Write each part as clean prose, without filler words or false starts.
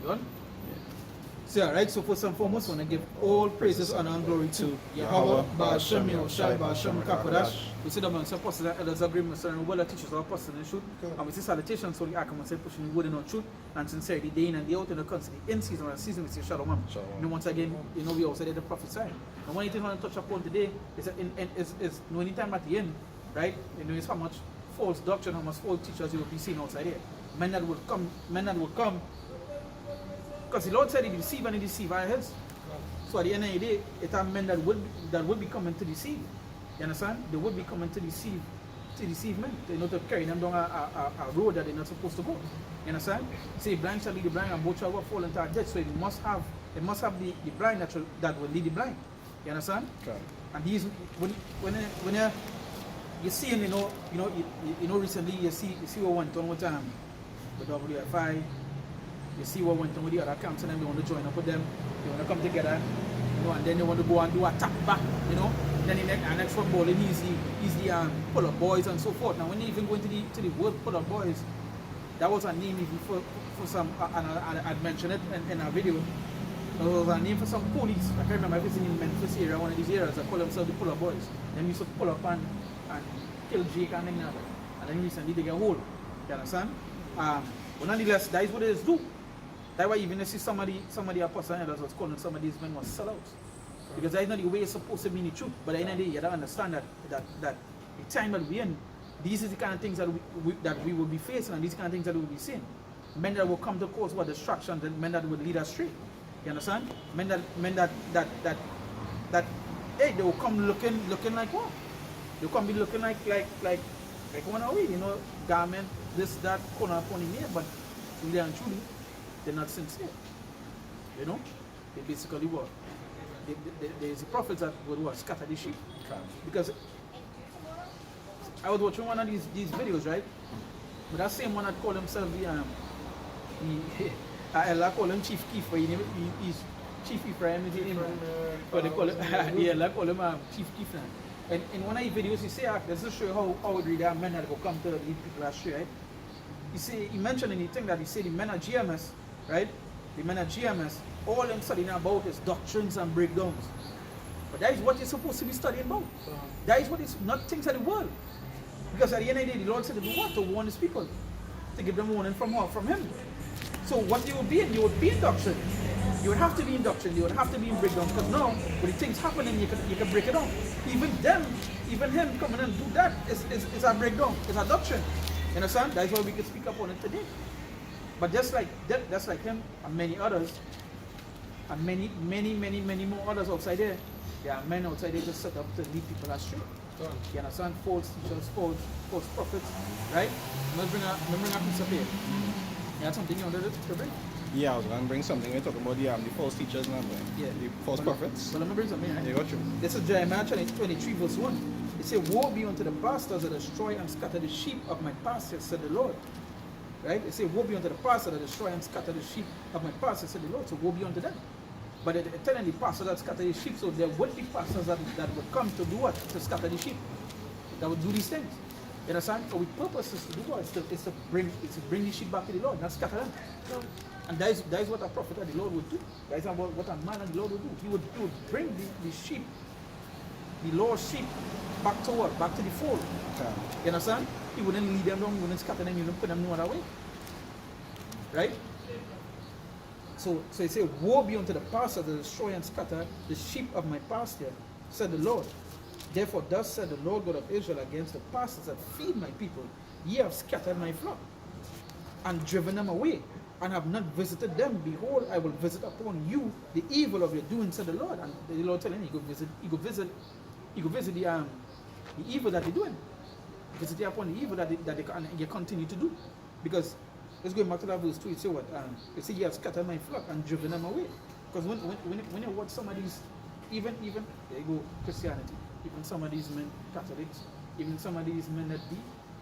Done? So, right, so first and foremost, I want to give all praises, honor, and glory to Yahweh, Ba'ashem, Yahushai, Ba'ashem, Kakodash. We see them on some apostles and elders agree with certain well teachers or apostles in truth. And we see salutations, so the Akam say pushing the word in truth and sincerity, day in and day out in the constantly in season and season, we say Shalom. And once again, we also did the prophesy. And one thing I want to touch upon today is that anytime at the end, right, it's how much false doctrine, how much false teachers you will be seen outside here. Men that will come. Because the Lord said he deceive and he deceive our heads. So at the end of the day, it are men that would be coming to deceive. You understand? They would be coming to deceive men. They not to carry them down a road that they're not supposed to go. You understand? Say blind shall lead the blind and both shall fall into a death. So it must have the blind that will lead the blind. You understand? Okay. And these when you see, recently you see what went on with the WFI. You see what went on with the other camps and then they want to join up with them, they want to come together, and then they want to go and do attack back, Then the next football is the pull-up boys and so forth. Now when they even go into the word pull-up boys, that was a name even for some, and I'd mentioned it in a video. There was a name for some police. I can't remember if it's in Memphis area, one of these areas that call themselves the pull-up boys. Them used to pull up and kill Jake and things like that. And then recently they get hold. You understand? But nonetheless, that is what it is do. That's why even you see somebody apostles and elders was calling some of these men was sellouts. Because that's not the way it's supposed to be in the truth. But at the end of the day, you don't understand that the time that we're in, these are the kind of things that we will be facing, and these kind of things that we will be seeing. Men that will come to cause what destruction, and men that will lead us astray. You understand? Men that hey, they will come looking like what? They'll come be looking like one away, garment, this, that, corner pony here, but really and truly, they're not sincere. They basically what? There's the prophets that would scatter the sheep. Because I was watching one of these videos, right? But that same one that called himself I call him Chief Keef, but he's Chief Ephraim, is his name? But they call him, I call him Chief Keef now. And in one of the videos, he say, this is show how it really are men that will come to lead people astray, right? He mentioned in the thing that he said the men at GMS, right? The men at GMS, all them studying about is doctrines and breakdowns. But that is what you're supposed to be studying about. That is what is not things of the world. Because at the end of the day, the Lord said to do what? To warn his people. To give them warning from what? From him. So what you would be in doctrine. You would have to be in doctrine, you would have to be in breakdown. Because now, when the things happening, you can break it down. Even him coming and do that is a breakdown, it's a doctrine. You understand? That's why we can speak up on it today. But just like that's like him and many others, and many more others outside there, there are men outside there just set up to lead people astray. You understand? False teachers, false prophets, right? Let's bring a piece of here. You had something you wanted to bring? Yeah, I was going to bring something. We're talking about the false teachers now, yeah. The false prophets. Well, let me bring something, right? Yeah, got you. This is Jeremiah 23 verse 1. It says, woe be unto the pastors that destroy and scatter the sheep of my pastures, said the Lord. Right? It says, woe be unto the pastors that destroy and scatter the sheep of my pastures, said the Lord. So woe be unto them. But it's telling the pastors that scatter the sheep, so there would be pastors that would come to do what? To scatter the sheep. That would do these things. You understand? So with purpose is to do what? It's to bring the sheep back to the Lord, not scatter them. And that is what a prophet of the Lord would do. That is what a man of the Lord would do. He would bring the sheep, the Lord's sheep, back to what? Back to the fold. Okay. You understand? He wouldn't lead them down, he wouldn't scatter them, he wouldn't put them no other way. Right? So he said, woe be unto the pastor that destroy and scatter the sheep of my pasture, said the Lord. Therefore thus said the Lord God of Israel against the pastors that feed my people, ye have scattered my flock, and driven them away, and have not visited them. Behold, I will visit upon you the evil of your doing, said the Lord. And the Lord telling him, he go visit the evil that they're doing. Visit upon the evil that they continue to do. Because let's go back to that verse 2. It says what? It says, ye have scattered my flock and driven them away. Because when you watch some of these, even there you go, Christianity, even some of these men, Catholics, even some of these men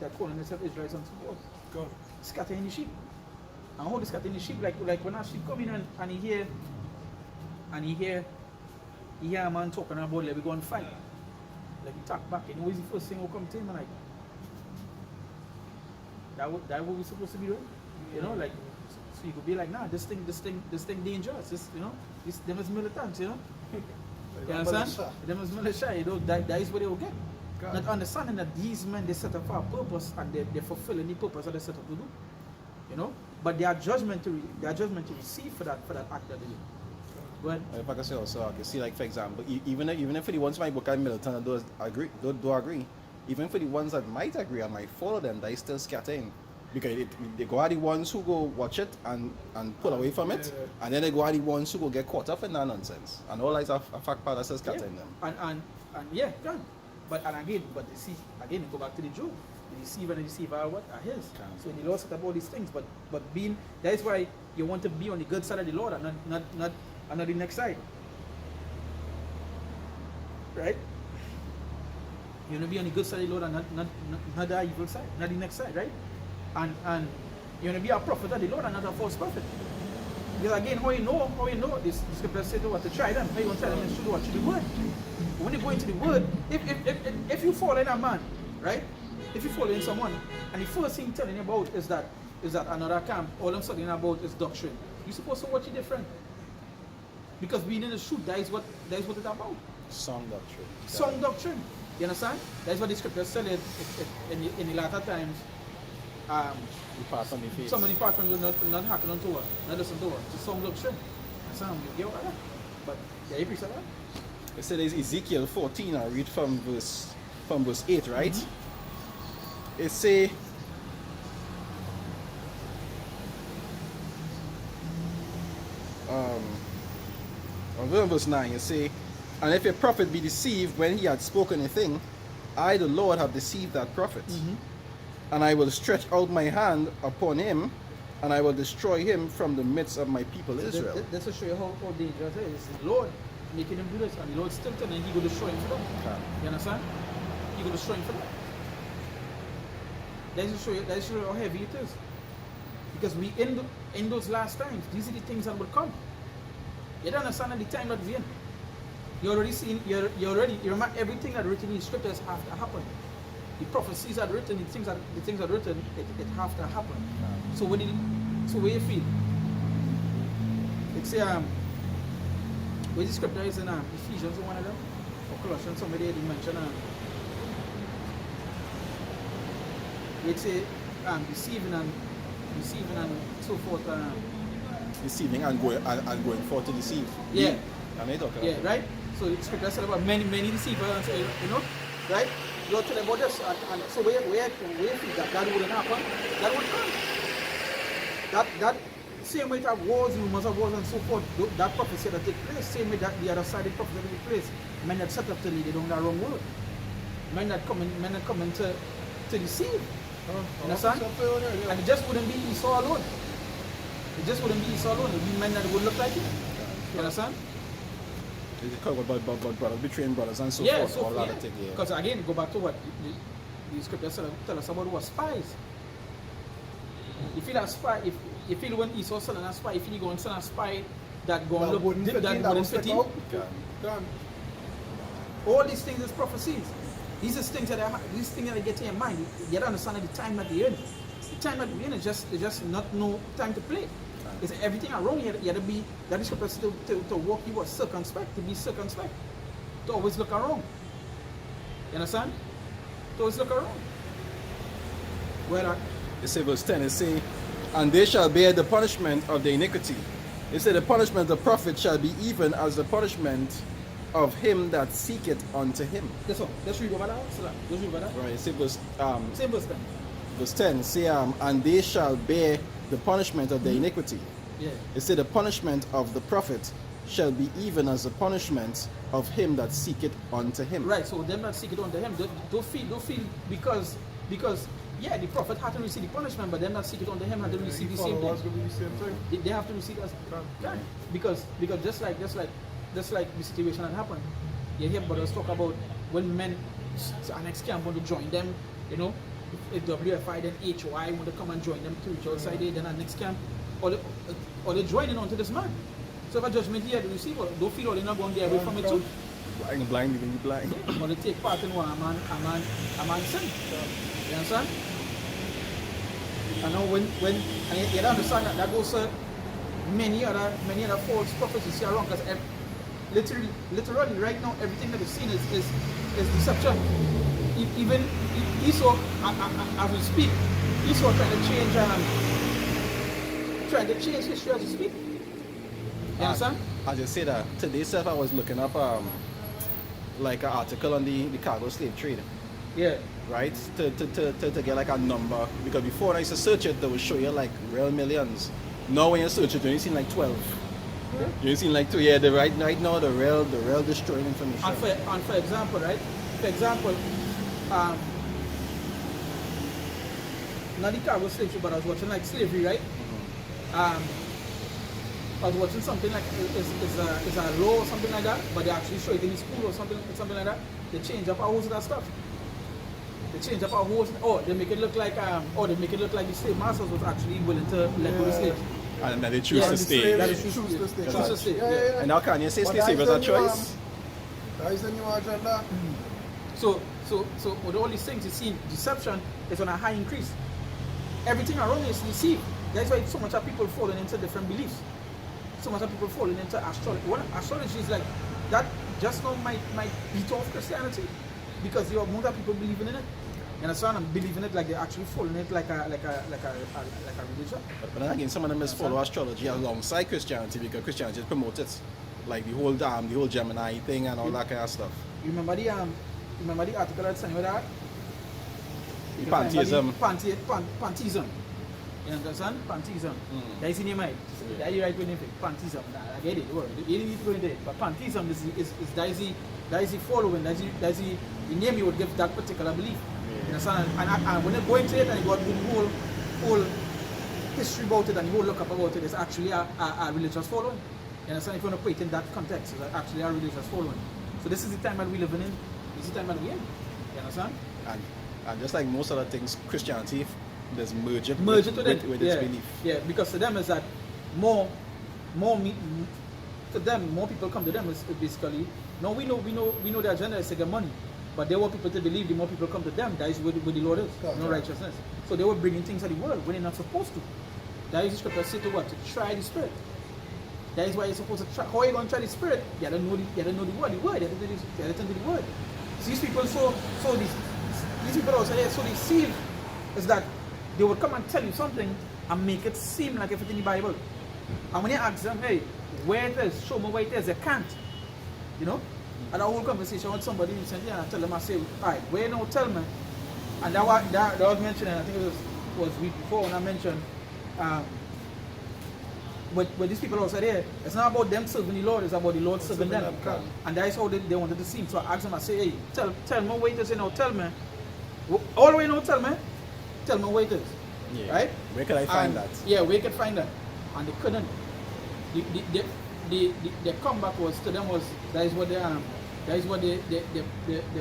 that calling themselves Israelites and so forth, God, scattering the sheep. And how they scattering the sheep, like when a sheep come in and he hear a man talking about like we go and fight. Like he talk back, what is the first thing will come to him and like that what we're supposed to be doing? Like So you could be like, nah, this thing dangerous. This, them is militants, you understand? Them is militia, that is what they will get. Not understanding that these men, they set up for a purpose and they're fulfilling the purpose that they set up to do. But their judgment to receive for that act that they do. But if I can say also, I can see, like, for example, even if for the ones might book at militant and do agree, even for the ones that might agree and might follow them, they still scatter in. Because they go at the ones who go watch it and pull away from it, and then they go at the ones who go get caught up in that nonsense. And all is a fact part that says scattering them. And But you see, again, you go back to the Job. The deceiver and the deceiver are his. So the Lord set up all these things, but that is why you want to be on the good side of the Lord and not the next side. Right? You want to be on the good side of the Lord and not the evil side, not the next side, right? And you want to be a prophet of the Lord and not a false prophet. Because again, how you know this scripture says to try them. How you want to tell them to watch the word. When you go into the word, if you fall in a man, right? If you fall in someone, and the first thing telling you about is that another camp, all I'm studying about is doctrine. You're supposed to watch it different. Because being in the truth, that is what it's about. Sound doctrine. Sound doctrine. You understand? That's what the scripture said in the latter times. Depart from the faith. Somebody depart from not hearken unto her, not listen to her. It's a sound doctrine. That's how you get what I like. But yeah, you preach that. It said it's Ezekiel 14, I read from verse 8, right? Mm-hmm. It say, on verse 9, it say, and if a prophet be deceived when he had spoken a thing, I the Lord have deceived that prophet. Mm-hmm. And I will stretch out my hand upon him, and I will destroy him from the midst of my people Israel. That's to show you how dangerous it is. It's the Lord making him do this, and the Lord still telling him he will destroy him for that. Okay. You understand? He will destroy him for that. That is to show you how heavy it is. Because we in those last times, these are the things that will come. You don't understand at the time that we're in. You already seen, you remember everything that written in scriptures have to happen. The prophecies are written, the things are written, it have to happen. So where you feel? It's where the scripture is in Ephesians, one of them, or Colossians, somebody didn't mention it's deceiving and so forth. Deceiving and going forth to deceive. Yeah. Yeah, right? So the scripture said about many deceivers, right? You tell about this, and so where that wouldn't happen, that would come. That same way that wars, rumors of wars and so forth, that prophecy that take place, same way that the other side of prophecy that take place, men that set up to lead, they don't know the wrong word. Men that come in to deceive. Understand? And it just wouldn't be Esau alone. It just wouldn't be Esau alone. It would be men that would look like him. You understand? It's about brothers betraying brothers and so forth. So because again, go back to what the scriptures tell us about what spies. If you a spy, if you feel when Esau selling a spy, if you go and send a spy that go and look wouldn't fit in. All these things is prophecies. These are things that get in your mind. You don't understand the time that you're in. The time that we're in is just not no time to play. It's everything around you. You have to be that is supposed to walk you was circumspect, to be circumspect. To always look around. You understand? To always look around. Where it says verse 10, it says, and they shall bear the punishment of their iniquity. It said the punishment of the prophet shall be even as the punishment of him that seeketh unto him. That's all. Let's read over that. Let's read over that. Right, it says same verse 10. Verse 10, say, and they shall bear the punishment of their iniquity. Yeah. It said the punishment of the prophet shall be even as the punishment of him that seeketh unto him. Right, so them that seeketh unto him, don't feel because yeah, the prophet had to receive the punishment, but them that seeketh unto him had to receive the same thing. They have to receive us. Yeah. Because just like the situation that happened, you hear brothers talk about when men annex camp want to join them, if WFI then HOI want to come and join them to each other side, then our next camp, or they joining onto this man. So if a judgment here, the receiver, don't feel all they're not going to get away from it too. Blind, even you blind. Or they take part in what a man sin. You understand? And now when you don't understand that goes many other false prophets you see around, because literally right now everything that is seen is deception. Even Esau, as we speak, Esau trying to change history as we speak. You understand? As you say that, today self I was looking up like an article on the cargo slave trade. Yeah. Right? To get like a number. Because before when I used to search it, they would show you like real millions. Now when you search it, you only see like 12. Yeah. You only see like 2. Yeah, right now the real destroying information. And for example, right? For example, not the cargo slave trade, but I was watching like slavery, right? I was watching something like is a law or something like that, but they actually show it in school or something like that. They change up a whole lot of stuff. They change up a whole, they make it look like the slave masters was actually willing to let go the slaves. And that they choose to stay. That they choose to stay. Yeah. And now can you say slave is a choice? That is the new agenda. So with all these things, you see, deception is on a high increase. Everything around you is deceived. That's why so much of people falling into different beliefs. So much of people falling into astrology. Astrology is like that. Just now might beat off Christianity, because there are more people believing in it. You understand? And believing it like they actually follow it like a religion. But then again, some of them just follow astrology alongside Christianity, because Christianity promotes it, like the whole Gemini thing and all that kind of stuff. You remember the article I sent you with that? The pantheism. Pantheism. You understand? Pantheism. That is in your mind. That is right with anything. Pantheism. I get it. You didn't need to go into it. But pantheism is that is the following. That is the name you would give that particular belief. Yeah. You understand? And when you go into it and you got the whole history about it and the whole look up about it, it's actually a religious following. You understand? If you want to put it in that context, it's actually a religious following. So this is the time that we're living in. This is the time that we're in. You understand? And just like most other things, Christianity, there's merge it with its belief. Yeah, because to them is that more people come to them is basically, no, we know their agenda is to get money, but they want people to believe. The more people come to them, that is where the Lord is, no righteousness. So they were bringing things to the world when they're not supposed to. That is the scripture say to what? To try the spirit. That is why you're supposed to try. How are you going to try the spirit? You don't know the word. You have to attend to the word. So these people these people also are so deceived is that they would come and tell you something and make it seem like if it's in the Bible. And when you ask them, hey, where it is, show me where it is, they can't. You know? And a whole conversation with somebody recently, and I tell them, I say, all right, where now, tell me. And that was mentioned, and I think it was week before when I mentioned, but these people also there, it's not about them serving the Lord, it's about the Lord serving them. And that is how they wanted to see him. So I asked them, I say, hey, tell me where it is, tell me. All the way now, tell me where it is. Yeah. Right? Where can I find that? Yeah, where can I find that? And they couldn't. The comeback was to them was that is what the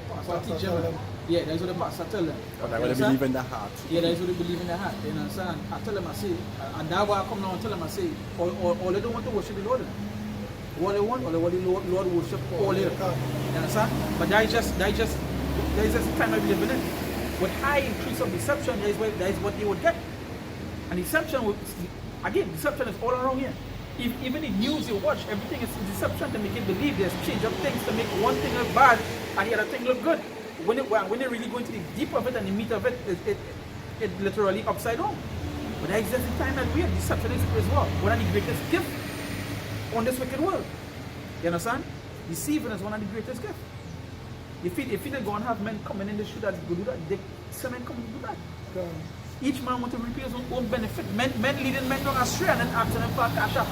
pastor teach them. Yeah, that's what the pastor tell them. But they believe in the heart. Yeah, that's what they believe in the heart. You understand? I tell them, I say, and that's why I come now and tell them, I say, all they don't want to worship the Lord. What they want, the Lord worship all here. You understand? But that is just the time I live in it. With high increase of deception, that is what they would get. And deception is all around here. Even the news you watch, everything is deception to make you believe. There's change of things to make one thing look bad and the other thing look good. When they really go into the deep of it and the meat of it, it literally upside down. But that is just the time that we have. Deception is what? One of the greatest gifts on this wicked world. You understand? Deceiving is one of the greatest gifts. If they go and have men coming in the shoe that go do that, some men come and do that. Each man wants to reap his own benefit. Men leading men down astray and then asking them for cash up.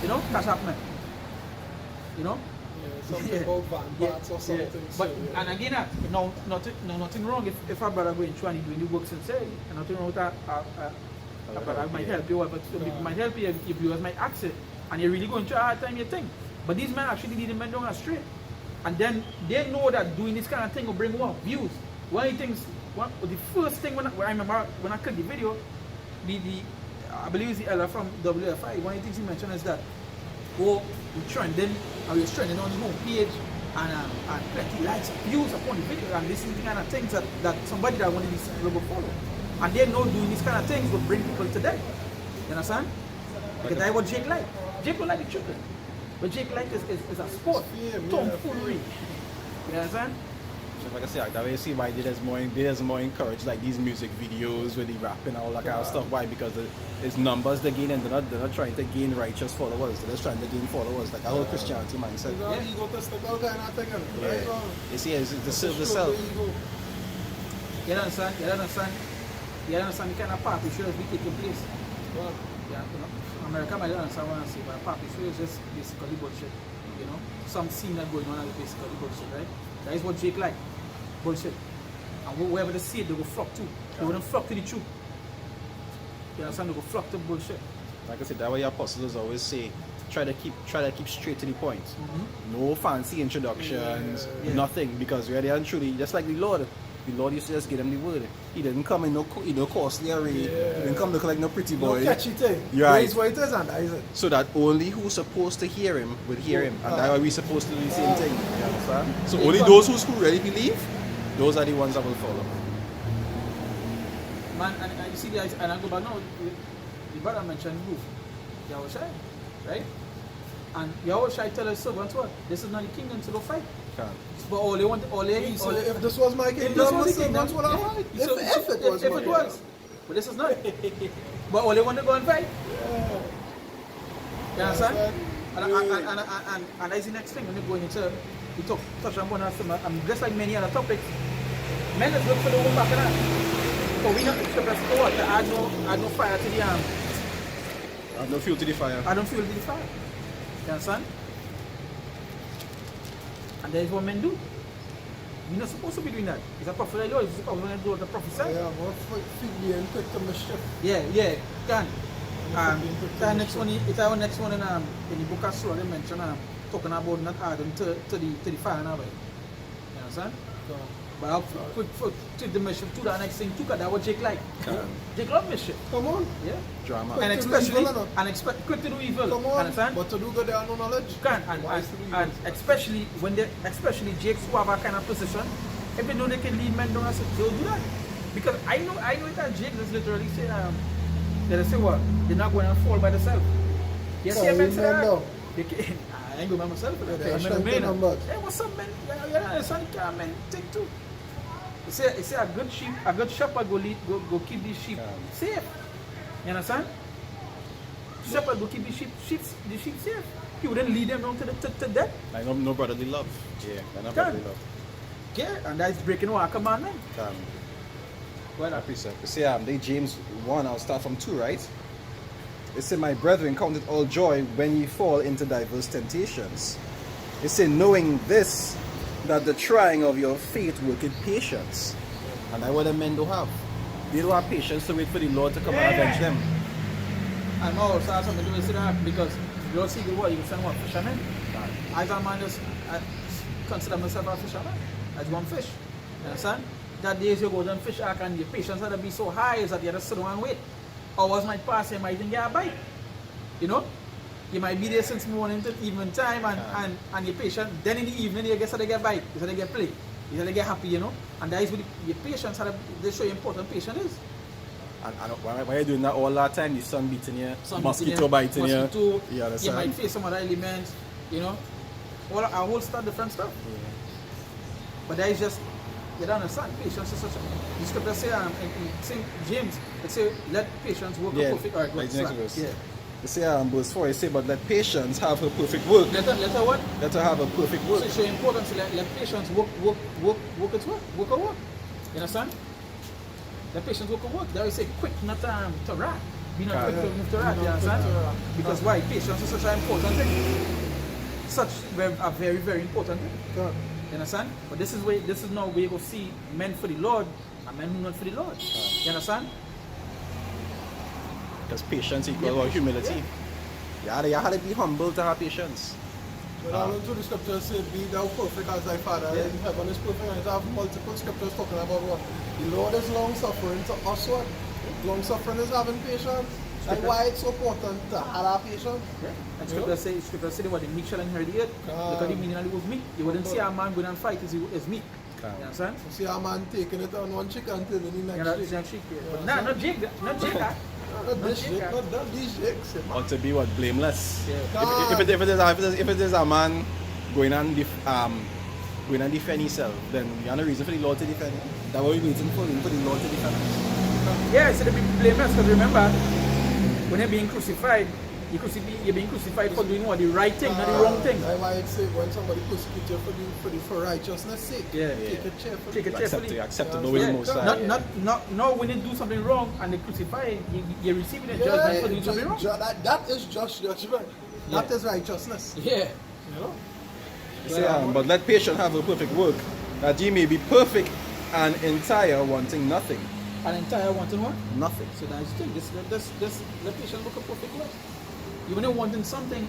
You know, cash up men. You know? Yeah, something about van parts or something. But and again, nothing wrong if a brother going through and he doing the work sincerely. And nothing wrong with a brother might help you, but might help you if you might ask it and you're really going through a hard time, you think. But these men actually leading men down astray. And then they know that doing this kind of thing will bring what? Views. One of the things, the first thing when I remember when I clicked the video, I believe it's the elder from WFI, one of the things he mentioned is that, we're trending on the home page and plenty likes, views upon the video, and this is the kind of things that somebody that wanted these people will follow. And they know doing these kind of things will bring people to them. You understand? Because that's what Jake like. Jake don't like the children. But Jake like is a sport. Yeah, Tomfoolery. You understand? So like I say, that way you see why there's more encouraged like these music videos with the rapping and all that kind of stuff. Why? Because it's numbers they gain and they're not trying to gain righteous followers. They're just trying to gain followers. Like a whole Christianity mindset. Yeah. Egotistical kind of thing. Yeah. You see, it's to serve the self. You understand? You understand? You understand the kind of party shows be taking place. Well, Yeah, you know, America might not understand what I say, but party show is just basically bullshit. You know, some scene that going on is basically bullshit, right? That is what Jake like, bullshit. And wherever they see it, they go flock to. They wouldn't flock to the truth. You understand? They go flock to bullshit. Like I said, that way your apostles always say, try to keep straight to the point. No fancy introductions, nothing, because really and truly, just like the Lord used to just give them the word. He didn't come in no costly array. He didn't come look like no pretty boy. no catchy thing. You're right. It's what it is and that is it. So that only who's supposed to hear him would hear him, and that's why we're supposed to do the same thing. You understand? So only those who really believe, those are the ones that will follow. Man, and you see, and I go back now, the brother mentioned roof. Yahushai, right? And Yahushai tell his servants what? This is not the kingdom to go fight. Can't. But all they want, If this was my kingdom, this was my the kingdom, servants would have fight. if it was. But this is not. But all they want to go and fight. You understand? And that's the next thing when you go into, we touch on one of them, and just like many other topics, men is look for the woman back in that. But we not express what to add no fire to the I have no fuel to the fire. I don't feel the fire. You understand? And that is what men do. You're not supposed to be doing that. It's a prophet of the Lord. It's supposed to do what the prophet said. Yeah, but being quick to mischief. Yeah, can. The next one, it's our next one in the book of Surah, they mention talking about not adding to the fire now. You understand? But I'll quick to the mischief to the next thing too, because that's what Jake like. Jake love mischief. Come on. Yeah. Drama. And Quick to do especially evil, quick to do evil. Come on. Understand? But to do good, they have no knowledge. Can Wise to do evil. and especially when especially Jakes who have a kind of position, if they know they can lead men down, they'll do that. Because I know it that Jake is literally say they say what? They're not going to fall by themselves. You see a man say that? They can, I ain't going by myself. they're I'm strength in numbers. Hey, what's up, man? Yeah, son, man, take two. He say a good shepherd go keep these sheep safe. You understand? Shepherd go keep the sheep safe. He wouldn't lead them down to death. Like no brotherly love. Yeah, not brotherly love. Yeah, and that's breaking our commandment. Well, I appreciate it. See, they James 1, I'll start from 2, right? It said, my brethren, count it all joy when ye fall into diverse temptations. It said, knowing this, that the trying of your faith worketh patience. And that's what the men do have. They don't have patience to wait for the Lord to come and avenge them. And also have something to do with that because you don't see the word, you can send one fisherman. As a man, I consider myself a fisherman. As one fish. You understand? That days you go down fish ark and your patience had to be so high is that you have to sit down and wait. Hours might pass, you might even get a bite. You know? You might be there since morning till evening time and you're patient. Then in the evening you get so they get bite, so they get play, so they get happy, you know. And that is what your patience they show you important patience is. And why you're doing that all that time, the sun beating you, mosquito biting you. You understand? You might face some other elements, you know. A whole stuff, different stuff. Yeah. But that is just, you don't understand. Patience is such a. The scripture say in St. James, it say, let patience work a perfect art. Like the next verse. Yeah. You say verse 4, it say, but let patience have her perfect work. Let her what? Let her have a perfect work. So it's so important to let patience work its work. Work her work. You understand? Let patience work her work. That will say quick, not to wrath. Be not quick to move to wrath. You understand? Because why? Patience is such an important thing. Such a very, very important thing. You understand? But this is now where you go see men for the Lord and men who not for the Lord. You understand? Because patience equals humility. Yeah. You had to be humble to have patience. But all into the scriptures say, be thou perfect as thy Father in heaven is perfect. And it have multiple scriptures talking about what? The Lord is long suffering to us what? Long suffering is having patience. Like why it's so important to have patience. And scripture say what the meek shall inherit the earth. Because the meaning of it was meek. You wouldn't see a man going and fight is meek. You understand? You see a man taking it on one cheek and turning the next cheek. But nah, not Jake. Not this shit, not these chicks. Or to be what, blameless. Yeah. If it is a man going and defend himself, then you have no reason for the Lord to defend him. That's what we're waiting for the Lord to defend us. Yeah, so they be blameless because remember, when you're being crucified, you're being crucified for doing what? The right thing, not the wrong thing. That's why I say when somebody persecutes you for righteousness' sake, take it cheerfully. Take it cheerfully. Accept the will of Most High. Not when you do something wrong and they crucify you, you're receiving a judgment for doing something wrong. That is just judgment. That is righteousness. Yeah. You know? You say, but let patience have a perfect work, that ye may be perfect and entire, wanting nothing. An entire wanting what? Nothing. So that's the thing. Let patience work a perfect work. Even if wanting something,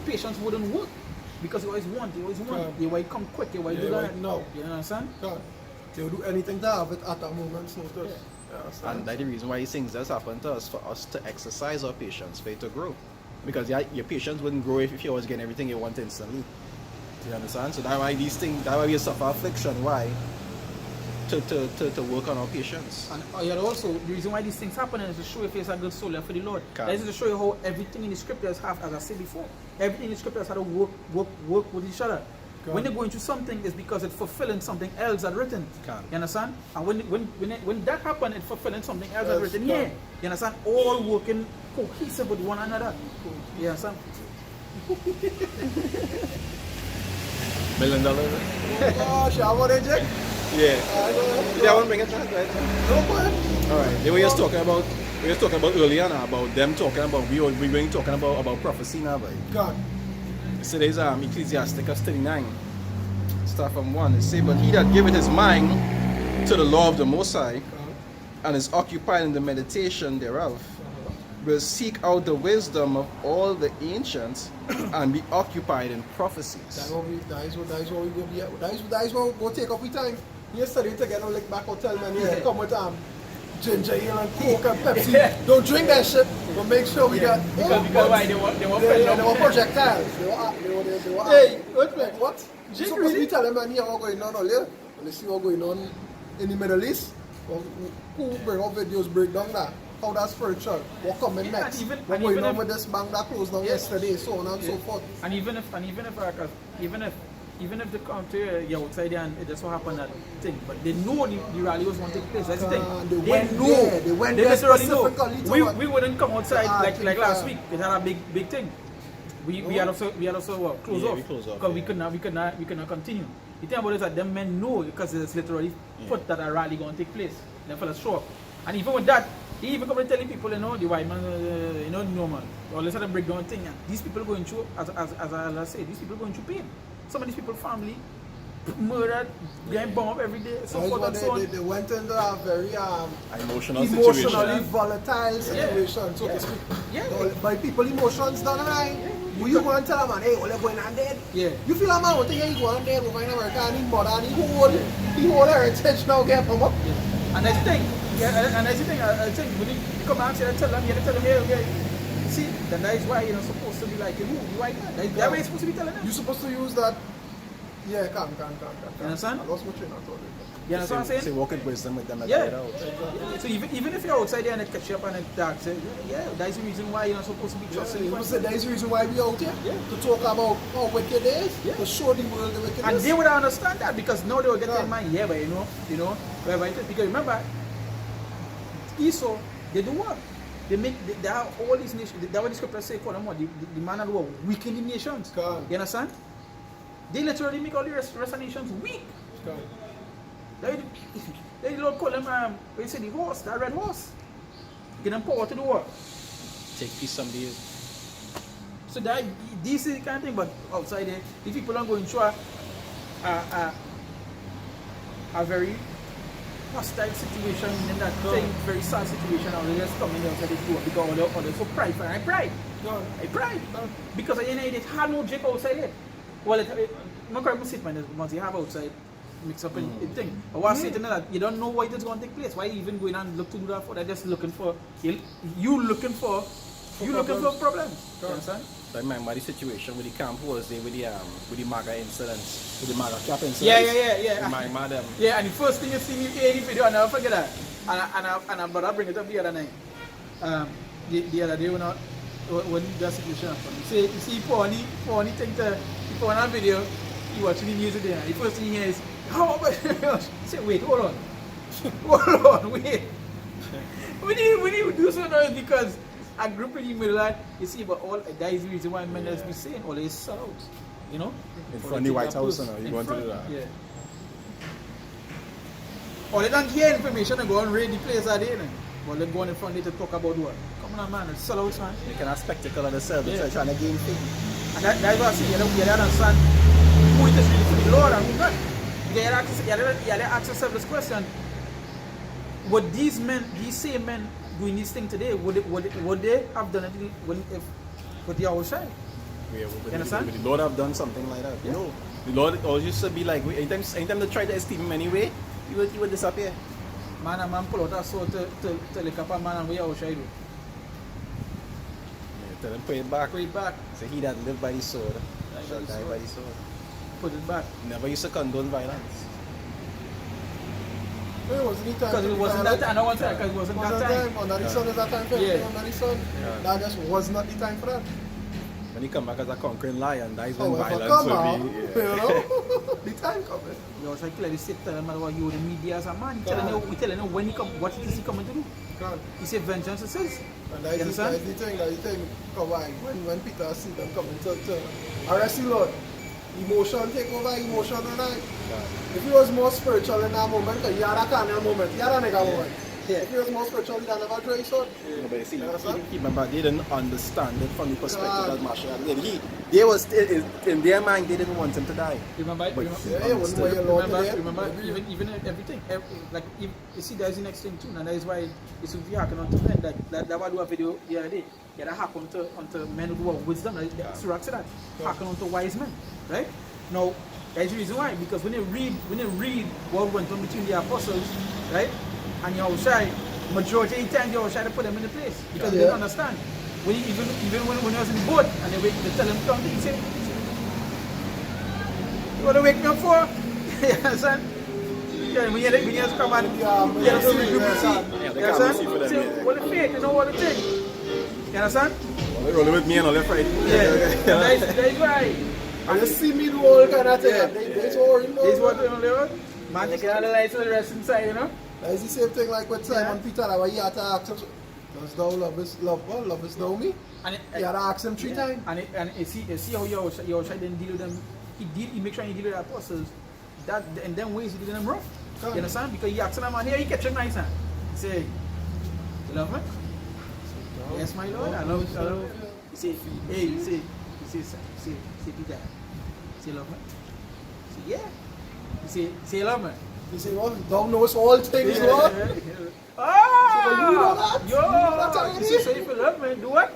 patience wouldn't work. Because you always want. You always come quick, you always do that. No. You understand? They'll do anything to have it at a moment's notice. Yeah. And that's the reason why these things does happen to us, for us to exercise our patience, for it to grow. Because your patience wouldn't grow if you always get everything you want instantly. Do you understand? So that's why these things, that's why we suffer affliction. Why? To work on our patience. And also, the reason why these things happen is to show if you're a good soldier for the Lord. That is to show you how everything in the scriptures have, as I said before, everything in the scriptures have to work with each other. When you're going through something, it's because it's fulfilling something else that's written. You understand? And when that happens, it's fulfilling something else that's written here. You understand? All working cohesive with one another. You understand? $1 million. Oh gosh, I want to inject. Yeah. Yeah, I want to bring it back. Right? No problem. Alright. They were just talking about earlier now about them talking about we been talking about prophecy now, right? God. So there's Ecclesiasticus 39. Start from 1. It says, but he that giveth his mind to the law of the Most High, and is occupied in the meditation thereof, will seek out the wisdom of all the ancients and be occupied in prophecies. That is what we go be at. That is what we go take up with time. Yesterday to get a lick back hotel man here, come with ginger ale and coke and Pepsi. Don't drink that shit, but make sure we got Because why? They want they were projectiles. They were Hey, wait. what? You supposed to be telling man here what going on earlier. And you see what going on in the Middle East. Who bring up videos break down that? How that's spiritual? What coming next? What going on with this bank that closed down yesterday, so on and so forth. And even if they come to you outside there and it just so happen that thing, but they know the rally was going to take place. That's the thing. They went there literally know. We wouldn't come outside like last week. It had a big thing. We had also close off because we could not continue. The thing about it is that them men know because it's literally put that a rally going to take place. Them fellas show up, and even with that, he even come and telling people, the white man, no man, or let's have a breakdown thing. And these people going through, as I say, these people going through pain. Some of these people, family, murdered, getting bombed every day, so forth and so on. They went into a very emotionally situation. Volatile situation, so to speak. By people emotions down the line, you go and tell a man, hey, what are going on there? You feel a man what you go on there over in America and he mother and he hold heritage now get from up. And that's the thing. I think when you come out here and tell them, hey, see, then that is why you're not supposed to be like, you white man. That way you're supposed to be telling them. You're supposed to use that. Yeah, come. You understand? I lost my train of thought. You understand what I'm saying? Say walk in wisdom with them and Yeah. get out. So even if you're outside there and it catch you up and it dark, that's the reason why you're not supposed to be trusting. That is the reason why we out here. To talk about how wicked it is. To show the world the wickedness. And they would understand that because now they will get their mind, but you know, wherever it is. Because remember, Esau, they do what? They have all these nations. That's what the scriptures say, call them what? The man of the world, weaken the nations. God. You understand? They literally make all the rest of the nations weak. God. They Lord call them, what you say, the horse, that red horse. Give them power to do what? Take peace someday. So this is the kind of thing, but outside there, the people are going through a very hostile situation, in that thing, very sad situation, and they just coming outside the door because they're so prideful. And I pride. Because it had no drip outside there. Well, I'm not going to sit once you have outside, mix up in thing. But what's saying that you don't know why it's going to take place. Why you even going and look to do that for? They're just looking for problems. You understand? So I remember the situation with the camp was there with the MAGA incidents, with the MAGA cap incidents. Yeah. My them. Yeah, and the first thing you see me in the video, I'll never forget that. And I bring it up the other night. the other day when that situation happened. You see, funny thing he put on a video, he watching the news there. The first thing he hears is, how about he said, wait, hold on. Hold on, wait. We need to do something because a group in the middle, like, you see, but all that is the reason why men has been saying all they sell out. You know? In front of the White House, you want to do that? Yeah. Or they don't hear information and go and raid the place are there. But they go on in front to talk about what? Come on, man, it's sell out, man. They can have spectacle of themselves, they're trying to gain fame. And that's what I say, you understand who it is really for the Lord and who not. You ask yourself this question: would these same men doing this thing today, would they have done it with the outside? Yeah, you understand? Would the Lord have done something like that? Yeah. No. The Lord always used to be like, anytime they try to esteem him anyway, he would disappear. Man and man pull out a sword to lick up a man and we outside. Yeah, tell him put it back. Put it back. So he that live by the sword shall die by the sword. Put it back. Never used to condone violence. It wasn't the time. Because it wasn't that time. I don't want to say because it wasn't that time. Under the sun is that time for everything under the sun. Yeah. That just was not the time for that. When he come back as a conquering lion, that is when However, violence come out, will be. you know, the time coming. You also clearly say tell him about you the media as a man. He telling you when he come, what it is he coming to do. God. He said vengeance is his. And that is the thing, come on, when Peter see them coming to arrest the Lord, emotion take over, emotion and I. If he was more spiritual in that moment, because he had a carnal moment, he had a nigga moment. Yeah. If he was more spiritual, he'd never draw his sword. No, but you see, understand? remember, they didn't understand it from the perspective that Marshall had. They was still, in their mind, they didn't want him to die. Remember, But remember, even everything. Like, you see, there's the next thing too, and that is why it should be happening onto men. That was do a video the other day. Yeah, that happened onto men who have wisdom. Right? Yeah. Sirach said that. Happened onto wise men, right? Now, that's the reason why. Because when they read what went on between the apostles, right? And your outside, majority of the time, your outside to put them in the place because they don't understand. When even when he was in the boat and they tell him something, he said, "You want to wake me up for?" You understand? Yeah, when you have to come and you have to see the people. You understand? Say, what the faith, you know what the thing. You understand? Well, they rolling with me and all that fight. Yeah, that's right. And you see me do all kind of thing. That's all you know. This is what they do. Man, they can analyze the rest inside, you know. It's the same thing like with Simon Peter, that he had to ask him, does thou lovest thou me? And he had to ask him 3 times. And you see how your side didn't deal with them. He make sure he deal with the apostles. That in them ways he did them rough. You understand? Because he asked them, here he catch him nice. He say, you love me? Yes, my Lord, I love you. He say, hey, he say, Peter, he say, love me? He say, yeah. He say, you love me? He said, well, thou knowest all things, Lord. Ah! Yo! He said, so if you love me, do what?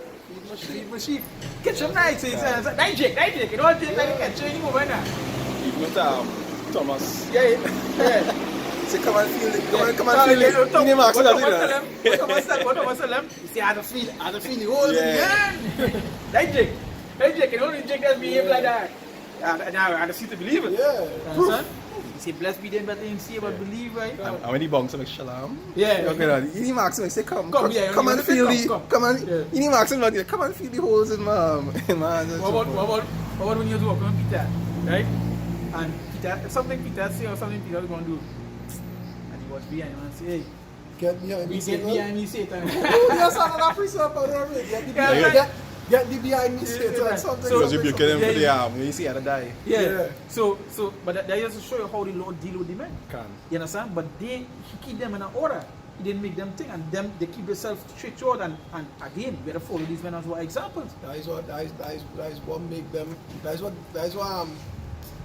Feed my sheep. Catch him nice. He says, die Jake. You don't take like a catch him over now. Even with Thomas. Yeah. Say, come and feel it. Come and feel it. He didn't ask that. What Thomas tell him? He say, I don't feel the whole again. Die Jake. You don't Jake that behave like that. And I had to see to believe it. Yeah. Understand? He said, blessed be them that they see but believe, right? And when he bongs him like shalom. Yeah. He didn't ask him, say, come and feel the, he didn't ask him, come and feel the holes in my What about when you're walking with Peter, right? And Peter, something Peter say or something Peter was going to do. And he was behind him and say, hey, get behind me, Satan. Get behind me, Satan. Yes, another precept on everything. Get the behind me, Satan. Something. Because you get him for the arm, when you see how to die. Yeah. So, but that just to show you how the Lord deal with the men. Can. You understand? But he keep them in an order. He didn't make them think, and them they keep themselves straight forward. And again, we gotta follow these men as well examples. That is what make them. That is what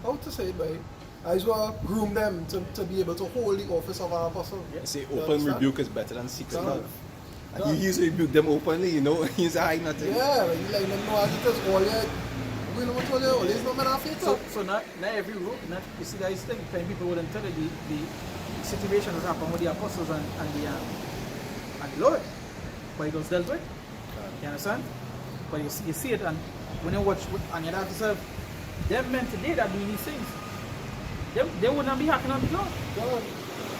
how to say it, boy. That is what groom them to be able to hold the office of an apostle. Yeah. Say open rebuke is better than secret love. And you used to rebuke them openly, you know, he's hiding nothing. Yeah, like you let them know as it is all your. We know what all your always no man have faith. So not every room, you see that thing, people wouldn't tell you the situation that happened with the apostles and the Lord. But it was dealt with. You understand? But you see it, and when you watch and you have to serve, them men today that doing these things, they would not be hacking on the Lord.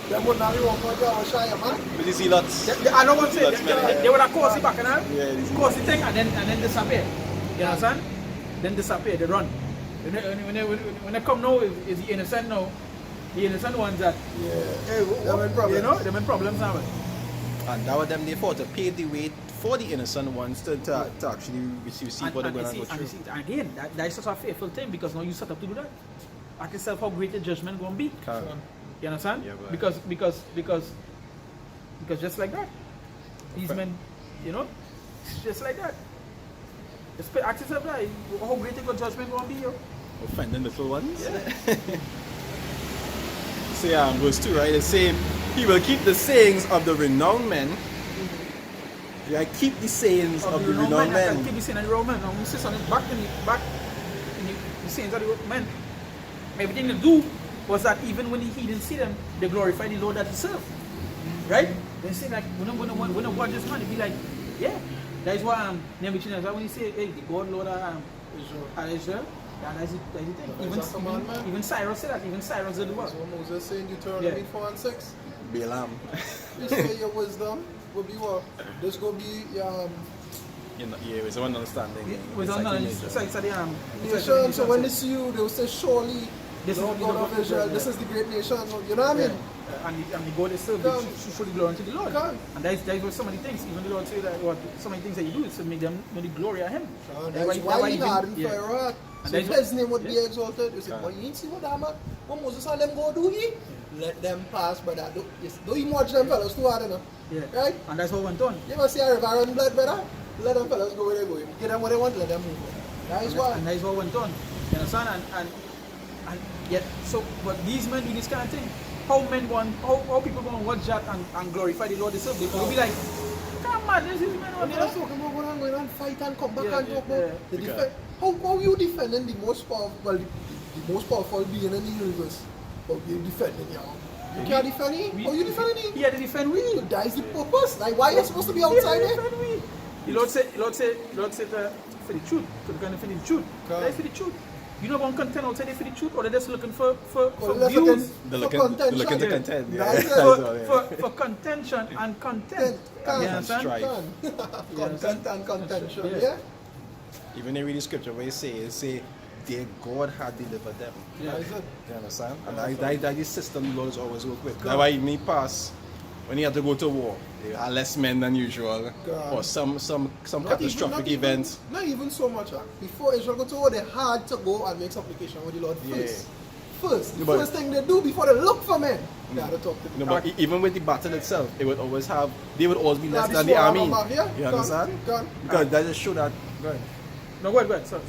Them would not be walking out there shy, man. But you see lots. I don't want to say Lots, man. they would have caused it back and all. Yeah, this is- Cause the thing and then disappear. You understand? Then disappear, they run. When they come now, is the innocent now? The innocent ones that Yeah. Them in problems. you know, them in problems now. And that was them they fought to pave the way for the innocent ones to actually receive what they're going to go and you through. see, again, that is such a fearful thing because now you set up to do that. Ask yourself how great the judgment gonna be. Can. You understand? Yeah, but- Because just like that, these men, you know, just like that. Just ask yourself that how great the judgment gonna be, yo. Offending little ones. Yeah. So yeah, verse 2, right? It says, he will keep the sayings of the renowned men. Yeah, keep the sayings of the renowned I men. can keep you saying the Roman. Now we see something back in the sayings of the men. Everything they do was that even when he didn't see them, they glorify the Lord that he served. Right? They say like when I watch this man, they be like, yeah. That is why Nebuchadnezzar when he say, hey, the God Lord Israel, that's the thing. Even Cyrus said that. Even Cyrus did what? That's what Moses said in Deuteronomy 4 and 6. Balaam. You say your wisdom will be what? This will be You know, yeah, it's one understanding. With It's on like it's teenager. like the nation. So when they see you, they will say, surely This Lord is God the of God of Israel, Israel, this yeah. is the great nation. You know what I mean? and the God is served Come. should the glory unto the Lord. Come. And that is what so many things. Even the Lord say that what so many things that you do is to make them know the glory of Him. That's why he had in yeah. Pharaoh heart. And So that's what- his name would be yeah. exalted. You say, Come. boy, you ain't see what that man? What Moses and them go do here? Let them pass, brother. Don't even watch them fellas too hard enough. Yeah. Right? And that's what went on. You ever see a river run blood, brother? Let them fellas go where they go. Give them what they want, let them move. That is why. And that is what went on. You understand? And yet so but these men do this kind of thing. How people gonna watch that and glorify the Lord themselves? They will be like, come on, this is men We're on not there. talking about going and fight and come back Yeah, and yeah, talk about yeah. the Okay. defense. How you defending the most powerful, well, the most powerful being in the universe? But you defending him. You can't defend him? How you defending him? He had to defend we. That is the purpose. Like, why are you supposed to be He had outside to there? defend we. The Lord said for the truth, for the kind of for the truth. That is for the truth. You not going to contend outside there for the truth, or they're just looking for views. They're looking to contend. Yeah. That's That's all, yeah. For contention and content. You understand? Strife. Content and contention, Yeah. yeah? Even they read the scripture where it say their God had delivered them. Yeah. That is it. You understand? And that is system the Lord is always work with. That's why in the past, when he had to go to war, there are less men than usual. God. Or some Not catastrophic even- events. Not even so much. Before Israel go to war, they had to go and make supplication with the Lord Yeah. first. First. The But- first thing they do before they look for men, they had to talk to No, them. but even with the battle itself, they would always be less Now, than this the war, army. I'm here. You Gone, understand? gone. Because that just show that. Right. No, go ahead. Sorry.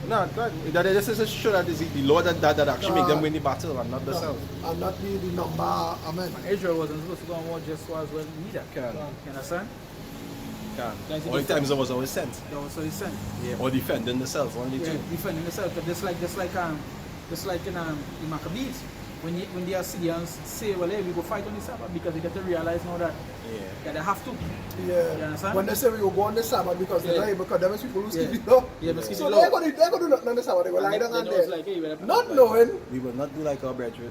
No, that just show that is the Lord that actually make them win the battle and not themselves. And not be the number, amen. Israel wasn't supposed to go on war just as well neither. Can. You understand? Can. That's a All the difference. times I was always sent. That was what he said. Yeah. Or defending themselves, only Yeah, two. defending themselves. But just like in the Maccabees, when the Assyrians say, well, hey, we go fight on the Sabbath because they get to realize now that Yeah. they have to. Yeah. You understand? When they say we will go on the Sabbath because they're Yeah. not able, because them is people who skip Yeah. it law. Yeah, but skip So the they're law. going to do nothing on the Sabbath. They will lie down They and know it's there. like, hey, we're Not knowing, We will not do like our brethren.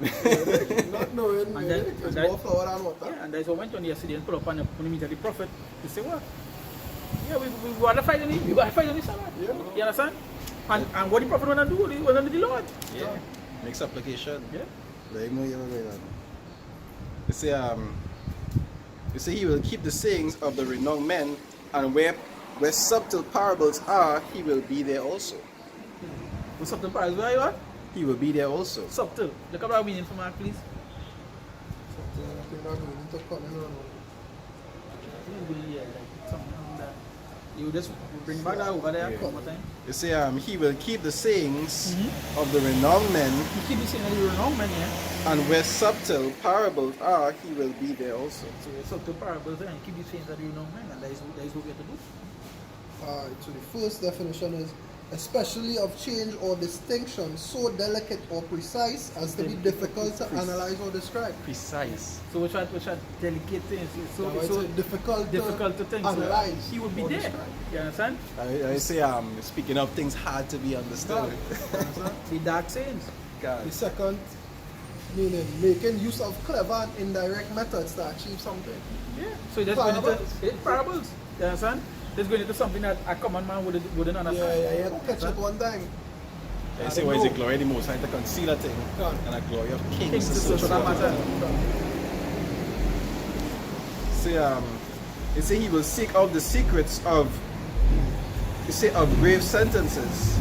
not knowing, And then- it's and then- more flour and water. Yeah, and that's what went on the Assyrians put up on the meet of the prophet to say what? Yeah, we want to fight on it. We got to fight on the Sabbath. Yeah. You understand? And what the prophet want to do? He want to do the Lord. Yeah. Make supplication. Yeah. Let him know you were going on. You say he will keep the sayings of the renowned men, and where subtle parables are, he will be there also. What's up, the price? Where you at? He will be there also. Subtle. Look at that meaning for Mark, please. Yeah, like something like that. You just bring back that over there Yeah. one more time. You say he will keep the sayings of the renowned men, You keep saying that you're wrong, man, yeah? and where subtle parables are, he will be there also. So it's up to parables and you keep saying that you're wrong, man, and that is what we have to do. Alright, so the first definition is especially of change or distinction so delicate or precise as to be difficult to analyze or describe. Precise. So which are delicate things. It's Now, it's so difficult to think. So analyze he would be or there. describe. You understand? I say speaking of things hard to be understood. The dark sayings. God. The second Meaning making use of clever and indirect methods to achieve something. Yeah. So that's going into parables. You understand? That's going into something that a common man wouldn't understand. Yeah, you catch it one time. They say, what is the glory of the Most High to conceal a thing, and a glory of kings to search for that for matter. They say he will seek out the secrets of, of grave sentences,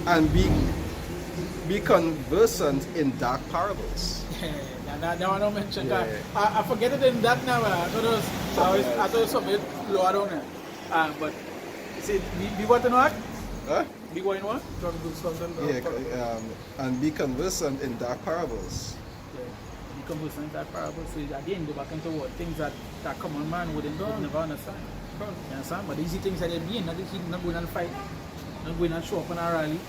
and be conversant in dark parables. That one I don't mention that. Yeah. I forget it in that now. I thought it was something lower down there. But you see, be what and what? Huh? Be what and what? And be conversant in dark parables. Yeah. Be conversant in dark parables. So again, go back into what things that common man would never understand. You understand? But easy things that they're doing, not going and fight, not going and show up on a rally,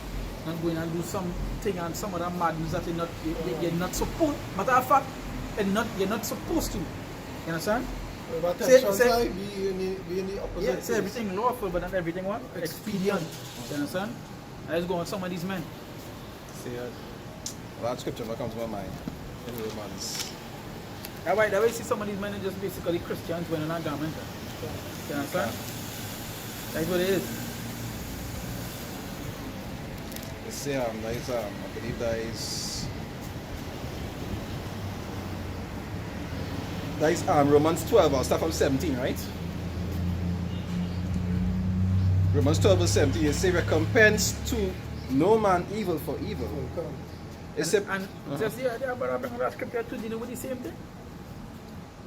not going and do something and some other madness that you're not supposed. Matter of fact, you're not supposed to. You understand? But Say- be in the opposite. Yeah, say everything lawful, but not everything what? Expedient. You understand? Let's go on some of these men. See, that scripture that comes to my mind in Romans. That way you see some of these men are just basically Christians wearing a garment. You understand? That's what it is. I believe that is Romans 12, I'll start from 17, right? Romans 12 verse 17, it says, recompense to no man evil for evil. It's Just the idea about bringing that scripture to deal with the same thing.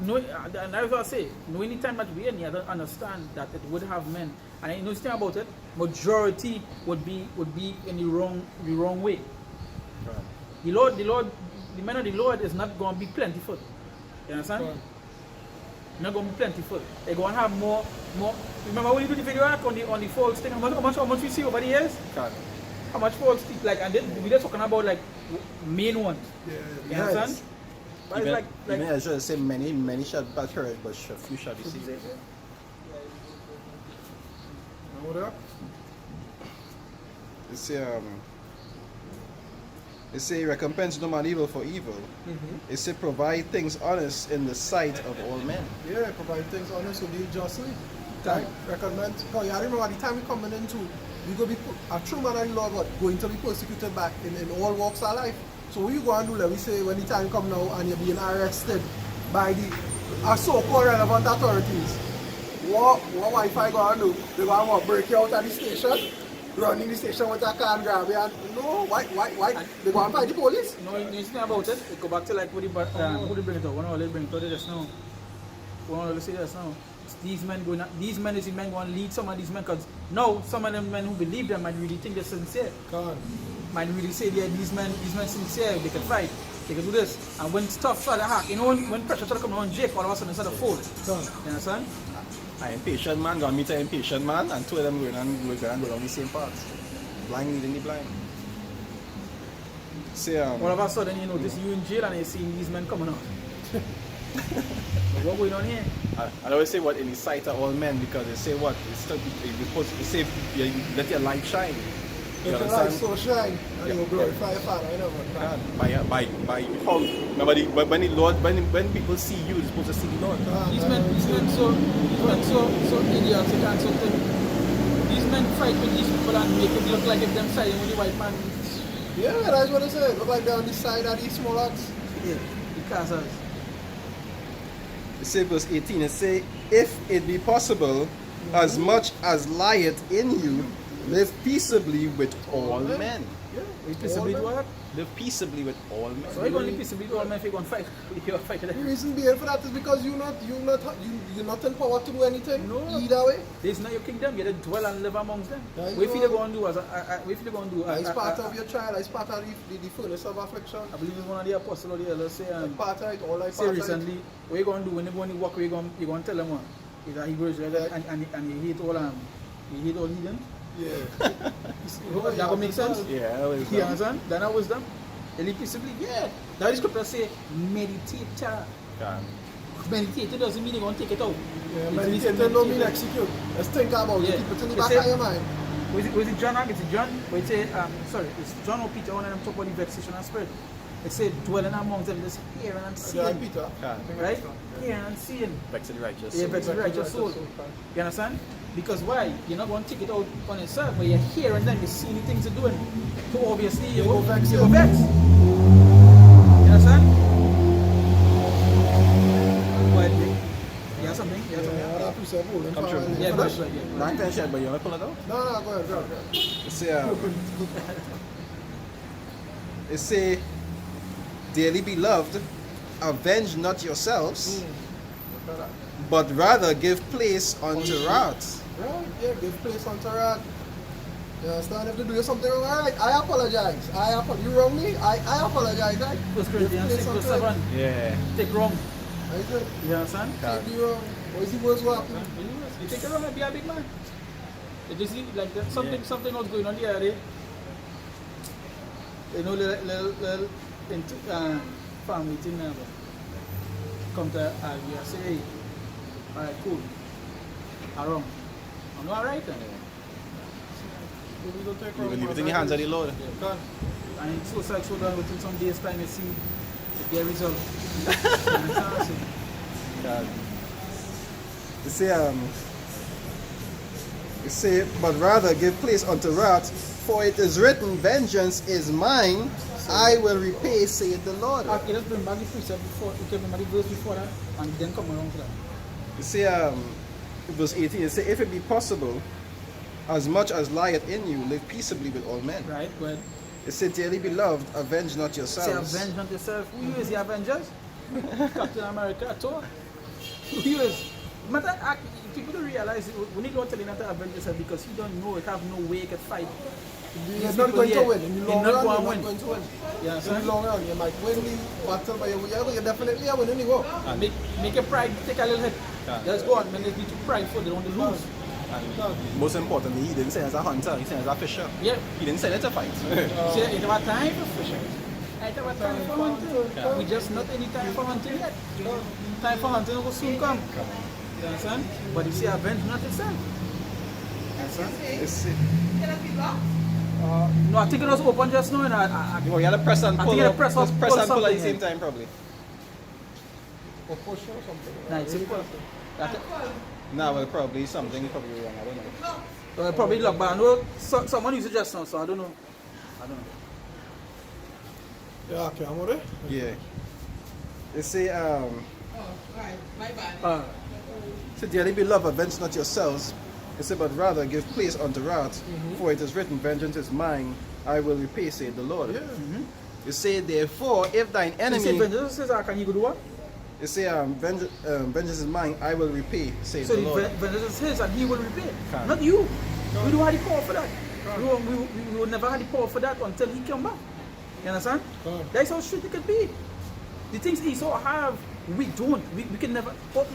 No, and that's what I say. No, anytime that we need to understand that it would have men, and I know the thing about it, majority would be in the wrong way. Right. The man of the Lord is not going to be plentiful. You understand? Right. Not going to be plentiful. They're going to have more. Remember when you do the video arc on the false thing? How much we see over the years? God. How much false things? Like, and then we're just talking about like main ones. Yeah, You understand? But Even, it's like even as I say, many shall be perish, but few shall be saved. Hold up. It say recompense no man evil for evil. It say provide things honest in the sight of all men. Yeah, provide things honest will be justly. Right? Recommend. Because you remember at the time we coming into, we go be a true man of the Lord, but going to be persecuted back in all walks of life. So what you go and do, let me say, when the time come now and you're being arrested by the so-called relevant authorities, what Wi-Fi go and do? They go and break you out of the station, run in the station with a car and grab you and no, why? They go and fight the police? no, you think about it. It go back to like who they bring it up. One of them bring it up just now. One of them say just now. These men is the men going to lead some of these men, because now some of them men who believe them might really think they're sincere. God. Might really say, yeah, these men sincere, they can fight, they can do this. And when stuff started to hack, you know, when pressure started coming on Jake, all of a sudden it started to fold. You understand? An impatient man gonna meet an impatient man, and two of them going to go down the same path. Blind leading the blind. Say, All of a sudden, you notice you in jail and you're seeing these men coming out. What going on here? I always say what in the sight of all men, because they say what? They say you let your light shine. You Let your light understand? so shine and you will glorify your Father. You know, man. By how? Remember when people see you, they're supposed to see the Lord. These men so idiotic and so thing. These men fight with these people and make it look like if them siding with the white man. Yeah, that's what I said. Look like they're on the side of these small huts. Yeah, the Casas. It say verse 18, it say, if it be possible, as much as lieth in you, live peaceably with all men. Yeah, We peaceably do what? Live peaceably with all men. So you're going to peaceably do all men if you're going to fight. You're fighting The them. reason being for that is because you're not empowered to do anything. No. Either way. This is not your kingdom. You're to dwell and live amongst them. Yeah, What if you you're know. going to do as what if you're going to do? It's part of your trial. It's part of the furnace of affliction. I believe it's one of the apostles or the elders say, Part of it. All I say part of it. recently, what you going to do when you go on the walk? You're going to tell them what? Is that Hebrews and you hate all heathen? Yeah. That would make sense? Yeah, that was You understand? Then I wisdom. And peaceably, yeah. That is scripture say meditate. God. Meditate it doesn't mean you're going to take it out. Yeah, It meditate means don't mean execute. Let's think about it. Yeah. Keep it in the They back say- of your mind. Was it John? Is it John? But it say, sorry, it's John or Peter, one of them talk about the vexation of spirit. It said dwelling among them, just hearing and seeing. Peter. Right? Hearing and seeing. Vex the righteous. Yeah, vex the righteous soul. You understand? Because why? You're not going to take it out on yourself, but you're hearing them, you see the things they're doing. So obviously you go vex. You go vex. You understand? But you have something? You have something? I'm sure. Yeah, go ahead. Yeah. Not intention, but you want to pull it out? No, go ahead. It say, dearly beloved, avenge not yourselves, but rather give place unto wrath. Right, yeah, give place unto wrath. You understand? If they do something wrong, alright, I apologize. You wrong me, I apologize. Right? 1 Corinthians 6 verse 7. Yeah. Take wrong. Right? You understand? Take you wrong. What is the worst what happen? You take it wrong and be a big man. You just see, like that, something was going on the other day. You know, little family thing now. Come to Alvia and say, hey, alright, cool. I'm wrong. I'm not alright then. We don't take You wrong, will leave it man. in the hands of the Lord. Can. And it's so done within some days' time, you see the result. God. You say, but rather give place unto wrath, for it is written, vengeance is mine, I will repay, saith the Lord. Okay, let's bring back the precept before, okay, bring back the verse before that, and then come around to that. You see, verse 18, it say, if it be possible, as much as lieth in you, live peaceably with all men. Right, go ahead. It said, dearly beloved, avenge not Say yourselves. avenge not yourself. Who is the Avengers? Captain America at all? Who is? Matter, people don't realize, we need to tell you not to avenge yourself because you don't know, you have no way you can fight. You're not going to win. In the long run, you're not win. going to win. Yeah, In the long run, you might win the battle, but you definitely are winning the war. And make your pride take a little hit. Let's go on, when they be too prideful, they don't want to lose. And most importantly, he didn't say as a hunter, he said as a fisher. Yeah. He didn't say it to fight. See, it's about time for fishing. It's about time for hunting. Yeah. We just not any time for hunting yet. Time for hunting will soon come. You understand? But you see, avenge not yourself. It's, No, I think it was open just now. And you had to press and I pull. think you had to press Just and press pull and pull at the something, same time, probably. Or push or something. nah, it's simple. Nah, well, probably something probably wrong. I don't know. Probably look, but I know someone used it just now, so I don't know. Yeah, okay, I'm ready. Yeah. They say, so dearly beloved, avenge not yourselves. It said, but rather give place unto wrath, for it is written, vengeance is mine, I will repay, saith the Lord. Yeah. You say, therefore, if thine You say enemy, vengeance says, can you go do what? you say, vengeance is mine, I will repay, saith So the the Lord. vengeance is his and he will repay. Can. Not you. We don't have the power for that. We will never have the power for that until he come back. You understand? Can. That's how strict it could be. The things Esau have, we don't. We can never. Oh,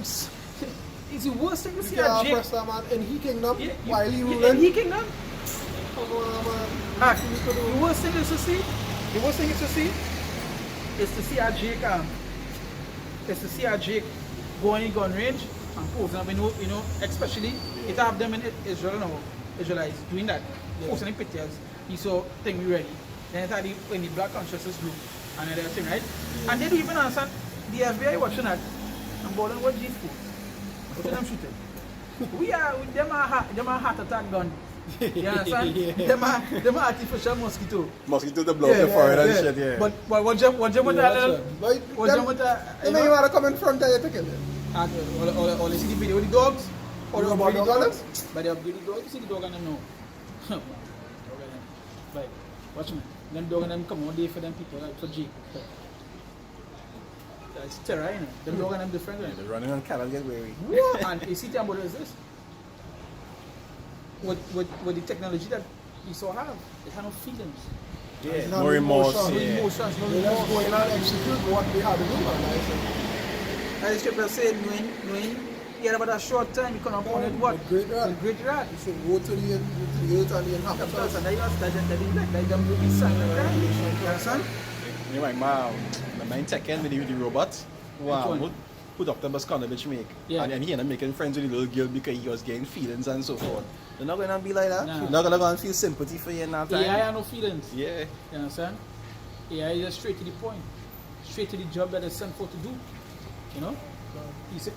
it's the worst thing to see You at can't Jake. press that man in he kingdom Yeah, while he in ruling. he kingdom. Come on, man. The worst thing is to see. The worst thing is to see our Jake. Is to see our Jake going in gun range and posing up. You know, especially it have them in Israel now. Israelites doing that, posting in pictures. He saw thing we ready. Then it had when the black consciousness group and another thing, right? And they don't even understand. The FBI watching that and bothering what G's for. What them shooting? Them are heart attack gun. You understand? Them are artificial mosquito. Mosquito to blow up your forehead and shit, yeah. But one jump with that They may want to come in front of you to kill you. or you see the video with the dogs, or You the know about dogs. dogs? But they upgrade the dog. You see the dog and them know. But watch me. Them dog and them come one day for them people, like for Jake. It's terror, you know. Them dog and them different. They're running on cattle get weary. What? And you see what is this? With the technology that you saw have, it had no feelings. Yeah, No no remorse. emotion, No Yeah. emotions, no They just remorse. go in and execute what they had to do, man. And the scripture said, knowing he had about a short time, he come upon it what? With great wrath. With great wrath. He said, go to the earth and the inhabitants. And that them movie sign like that. You understand? You know, my mind Tekken with the robot. Wow, Which one? who Dr. Baskanovich make. Yeah. And then he ended up making friends with the little girl because he was getting feelings and so forth. They're not going to be like that. Nah. You're not going to go and feel sympathy for you in that time. AI have no feelings. Yeah. You understand? AI is just straight to the point, straight to the job that they're sent for to do. You know,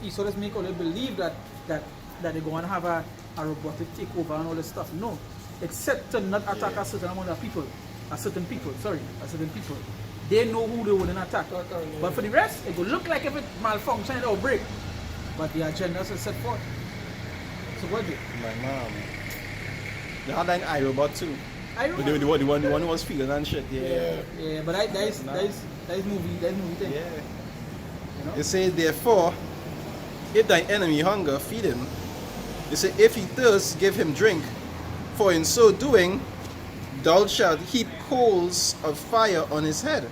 he sort of make all they believe that they're going to have a robotic takeover and all this stuff. No, except to not attack a certain amount of people, a certain people. They know who they wouldn't attack. But for the rest, it will look like if it malfunctioned or break. But the agendas are set forth. So what do you? My mom. They had an iRobot too. iRobot? But the one who was feeling and shit, yeah. Yeah, but that is movie thing. Yeah. You know? It says, therefore, if thy enemy hunger, feed him. It says, if he thirst, give him drink. For in so doing, thou shalt heap coals of fire on his head.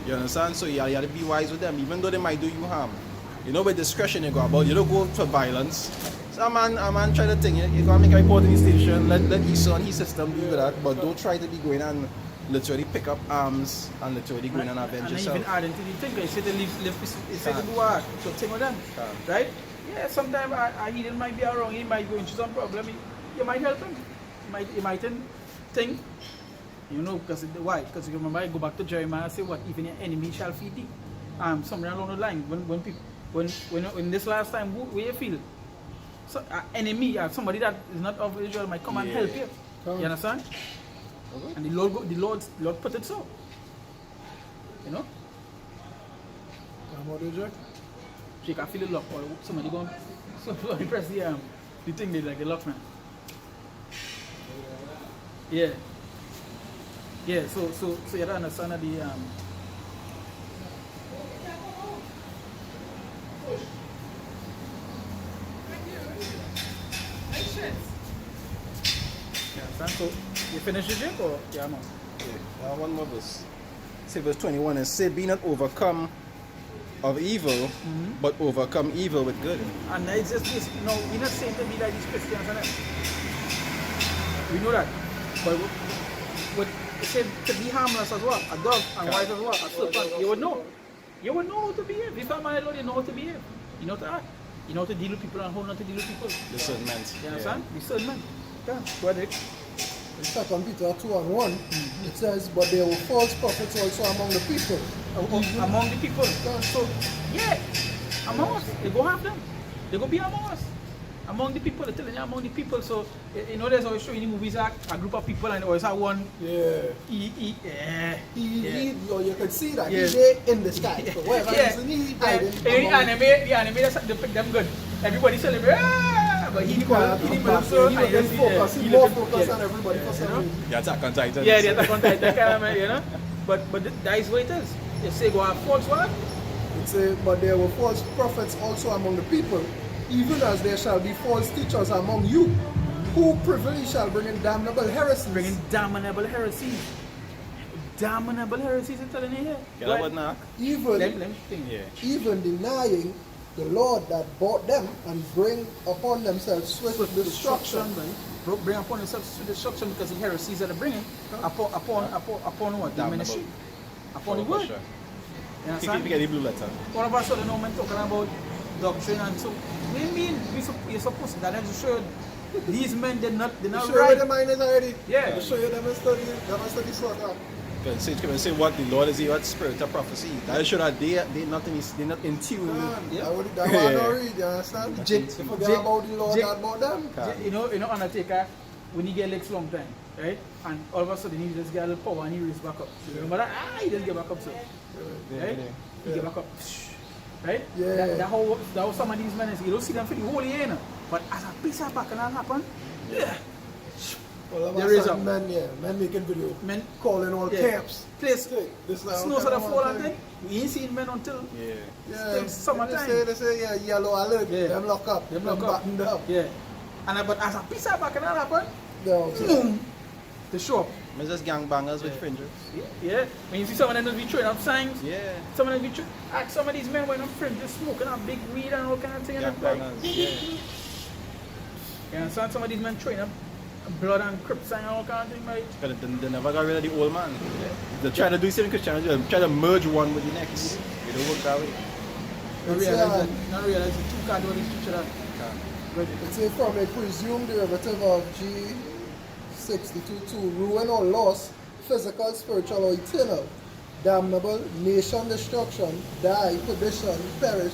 You understand? So you have to be wise with them, even though they might do you harm. You know, with discretion you go about. You don't go for violence. So a man try to think, you gotta make a report to the station, let Esau and his system do that, but don't try to be going and literally pick up arms and literally going and avenge yourself. And even add into the thing, they say to do what? So think with them. Right? Yeah, sometimes he might be wrong, he might go into some problem, you might help him. You might think, you know, because why? Because you remember, I go back to Jeremiah and say, what? Even your enemy shall feed thee. Somewhere along the line, when this last time, where you feel? So, enemy, somebody that is not of Israel might come and help you. You understand? Okay. And the Lord put it so. You know? What is it? She can feel the lock, or somebody going, somebody press the thing there, like the lock, man. Yeah. Yeah, so you don't understand that the so you finish the drink or yeah, man? Yeah, one more verse. Say verse 21 and say, be not overcome of evil, but overcome evil with good. And it's just this, no, we're not saying to be like these Christians and that. We know that. But what it said to be harmless as well, a dog and wise as well, a serpent, you would know. You would know how to behave. If I'm my Lord, you know how to behave. You know how to act. You know how to deal with people and how not to deal with people. Discernment. You understand? Discernment. Yeah. Go ahead. In 2 Peter 2:1, it says, but there were false prophets also among the people. Among the people. So, yeah, among us. They go have them. They go be among us. Among the people, they're telling you among the people. So, you know, there's always showing in the movies a group of people and always have one. Yeah. Or you could see that. He's in the sky. So wherever he's hiding. The anime, they pick them good. Everybody celebrate. But he focus on everybody for some reason. The Attack on Titan. Yeah, the Attack on Titan kind of, you know. But that is what it is. They say go have false what? It says, but there were false prophets also among the people, even as there shall be false teachers among you, who privily shall bring in damnable heresies. Bringing damnable heresies. Damnable heresies, it's telling you here. Yeah, what knock? Even denying the Lord that bought them and bring upon themselves swift destruction. Bring upon themselves swift destruction because the heresies that they're bringing upon what? The ministry. Upon the word. You understand? You get the blue letter. All of us are no man talking about doctrine and so. We mean you're supposed to that show these men they're not show right. You the mind is already. Yeah. To show you them study SWOT. Say what the Lord is here, what spirit of prophecy. That show that they're not in tune. I would read, you understand? If you forget about the Lord that about them. You know, Undertaker, when he get legs long time, right? And all of a sudden he just get a little power and he raise back up. So remember that? He just get back up so. Right? He get back up. Right? Yeah. That how some of these men is, you don't see them for the whole year, but as a piece of back and that happen, yeah. Well, there is men making video, men calling all camps. Place, snows are the fall and then we ain't seen men until summertime. They say yellow alert, them lock up, them buttoned up. Yeah. But as a piece of back and that happen, boom, they show up. It's just gangbangers with fringes. Yeah. When you see some of them be throwing up signs, some of them be some of these men wearing up fringes, smoking up big weed and all kind of thing. Gangbangers, Yeah, some of these men throwing up blood and crips and all kind of thing, right? But they never got rid of the old man. They try to do something Christianity, they try to merge one with the next. It don't work that way. Not realize the two can't do each other. It's a from a presumed derivative of G62 to ruin or loss, physical, spiritual, or eternal. damnable, nation destruction, die, perdition, perish,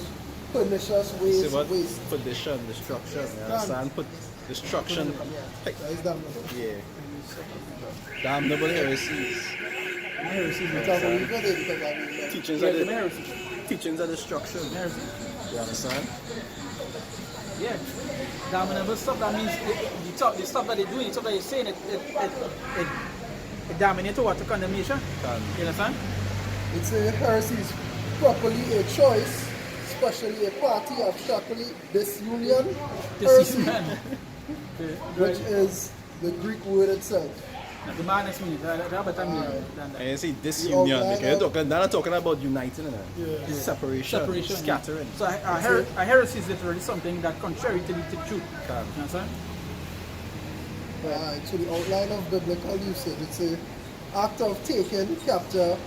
pernicious See ways, what? waste. Perdition, destruction. You understand? Put destruction. Hey, That is damnable. yeah. Damnable heresies. Heresy. It's a belief of it because I mean, Teachings Yeah, of the the heresy. teachings of destruction. Heresy. You understand? Yeah. Damnable stuff, that means the stuff that they're doing, the stuff that they're saying, it dominates what to condemnation. You understand? it's a heresy is properly a choice, especially a party abstractly disunion, heresy, which is the Greek word itself. The madness meaning, that better meaning than And that. you see disunion, outline because of- they're not talking about uniting, Yeah. it's separation, Separation. scattering. So a heresy is literally something that contrary to the truth. Can. You understand? So the outline of biblical usage, it's a act of taking, capture,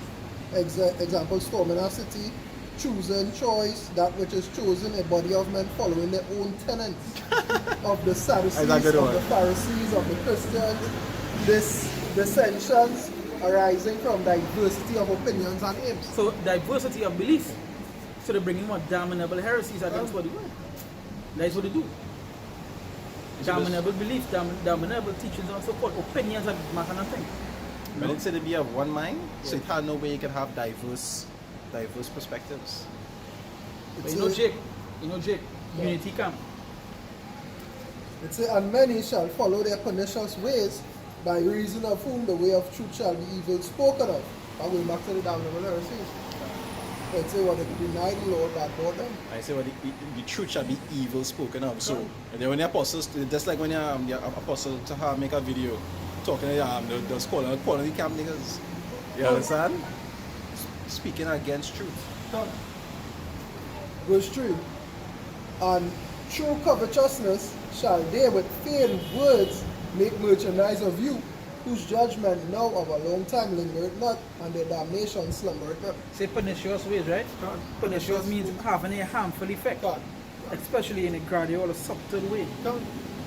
example, storming a city, choosing, choice, that which is chosen, a body of men following their own tenets of the Sadducees, That's a good of one. the Pharisees, of the Christians, this dissensions arising from diversity of opinions and aims. So diversity of belief. So they're bringing what damnable heresies against what they do. That's what they do. Damnable belief, damnable teachings, and so forth. Opinions that matter nothing. When it said to be of one mind, so it had no way you could have diverse perspectives. But you know Jake, Yeah. unity camp. It says, and many shall follow their pernicious ways, by reason of whom the way of truth shall be evil spoken of. And going back to the damnable heresies. It says, what if you deny the Lord that brought them? I say, well, the truth shall be evil spoken of. So, and then when the apostles, just like when the apostle to make a video talking to those calling the camp niggas. You understand? Speaking against truth. Verse 3. And through covetousness shall they with feigned words make merchandise of you, whose judgment now of a long time lingereth not, and their damnation slumbereth not. Say pernicious ways, right? Pernicious means having a harmful effect, God. especially in a gradual or subtle way.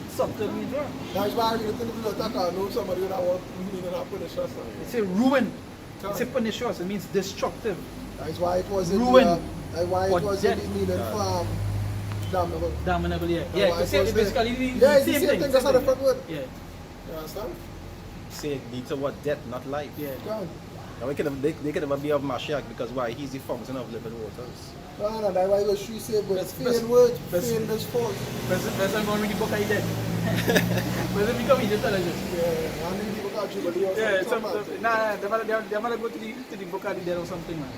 Subtle means what? That's why I really think if you attack, I know somebody that want meaning of pernicious. It's a ruin. It's a pernicious. It means destructive. That's why it was in Ruin. that's why it Or was in death. the meaning for damnable. Damnable, yeah. That's Yeah, why it's it was basically the yeah, it's same the same thing. That's same not a thing. different word. Yeah, You understand? Say it lead to what? Death, not life. yeah. God. Now they could never be of Mashiach because why? He's the fountain of living waters. No, that's why verse 3 says, but Best- feigned words, best- feigned this false. Person going to read the book of the dead. Person become intelligent. Yeah, and then people got you, but you Yeah, also they might go to the book of the dead or something, man.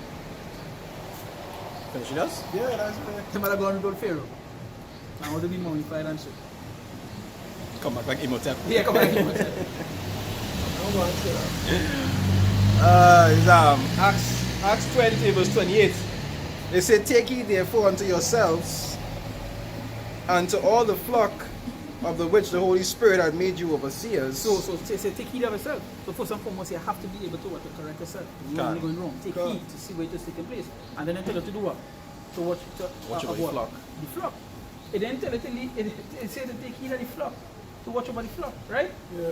Finishing us? Yeah, that's right. They might go and rebuild Pharaoh. I want to be mummified and shit. Come back like Imhotep. Yeah, come on. I'm going to say that. It's Acts 20 verse 28. They say, take ye therefore unto yourselves and to all the flock of the which the Holy Spirit had made you overseers. So say take heed of yourself. So first and foremost, you have to be able to what, to correct yourself. You're Correct. only going wrong. Take Correct. heed to see where it is taking place. And then they tell you to do what? To watch Watch over the what? flock. The flock. It then tell you to it says to take heed of the flock. To watch over the flock, right? Yeah.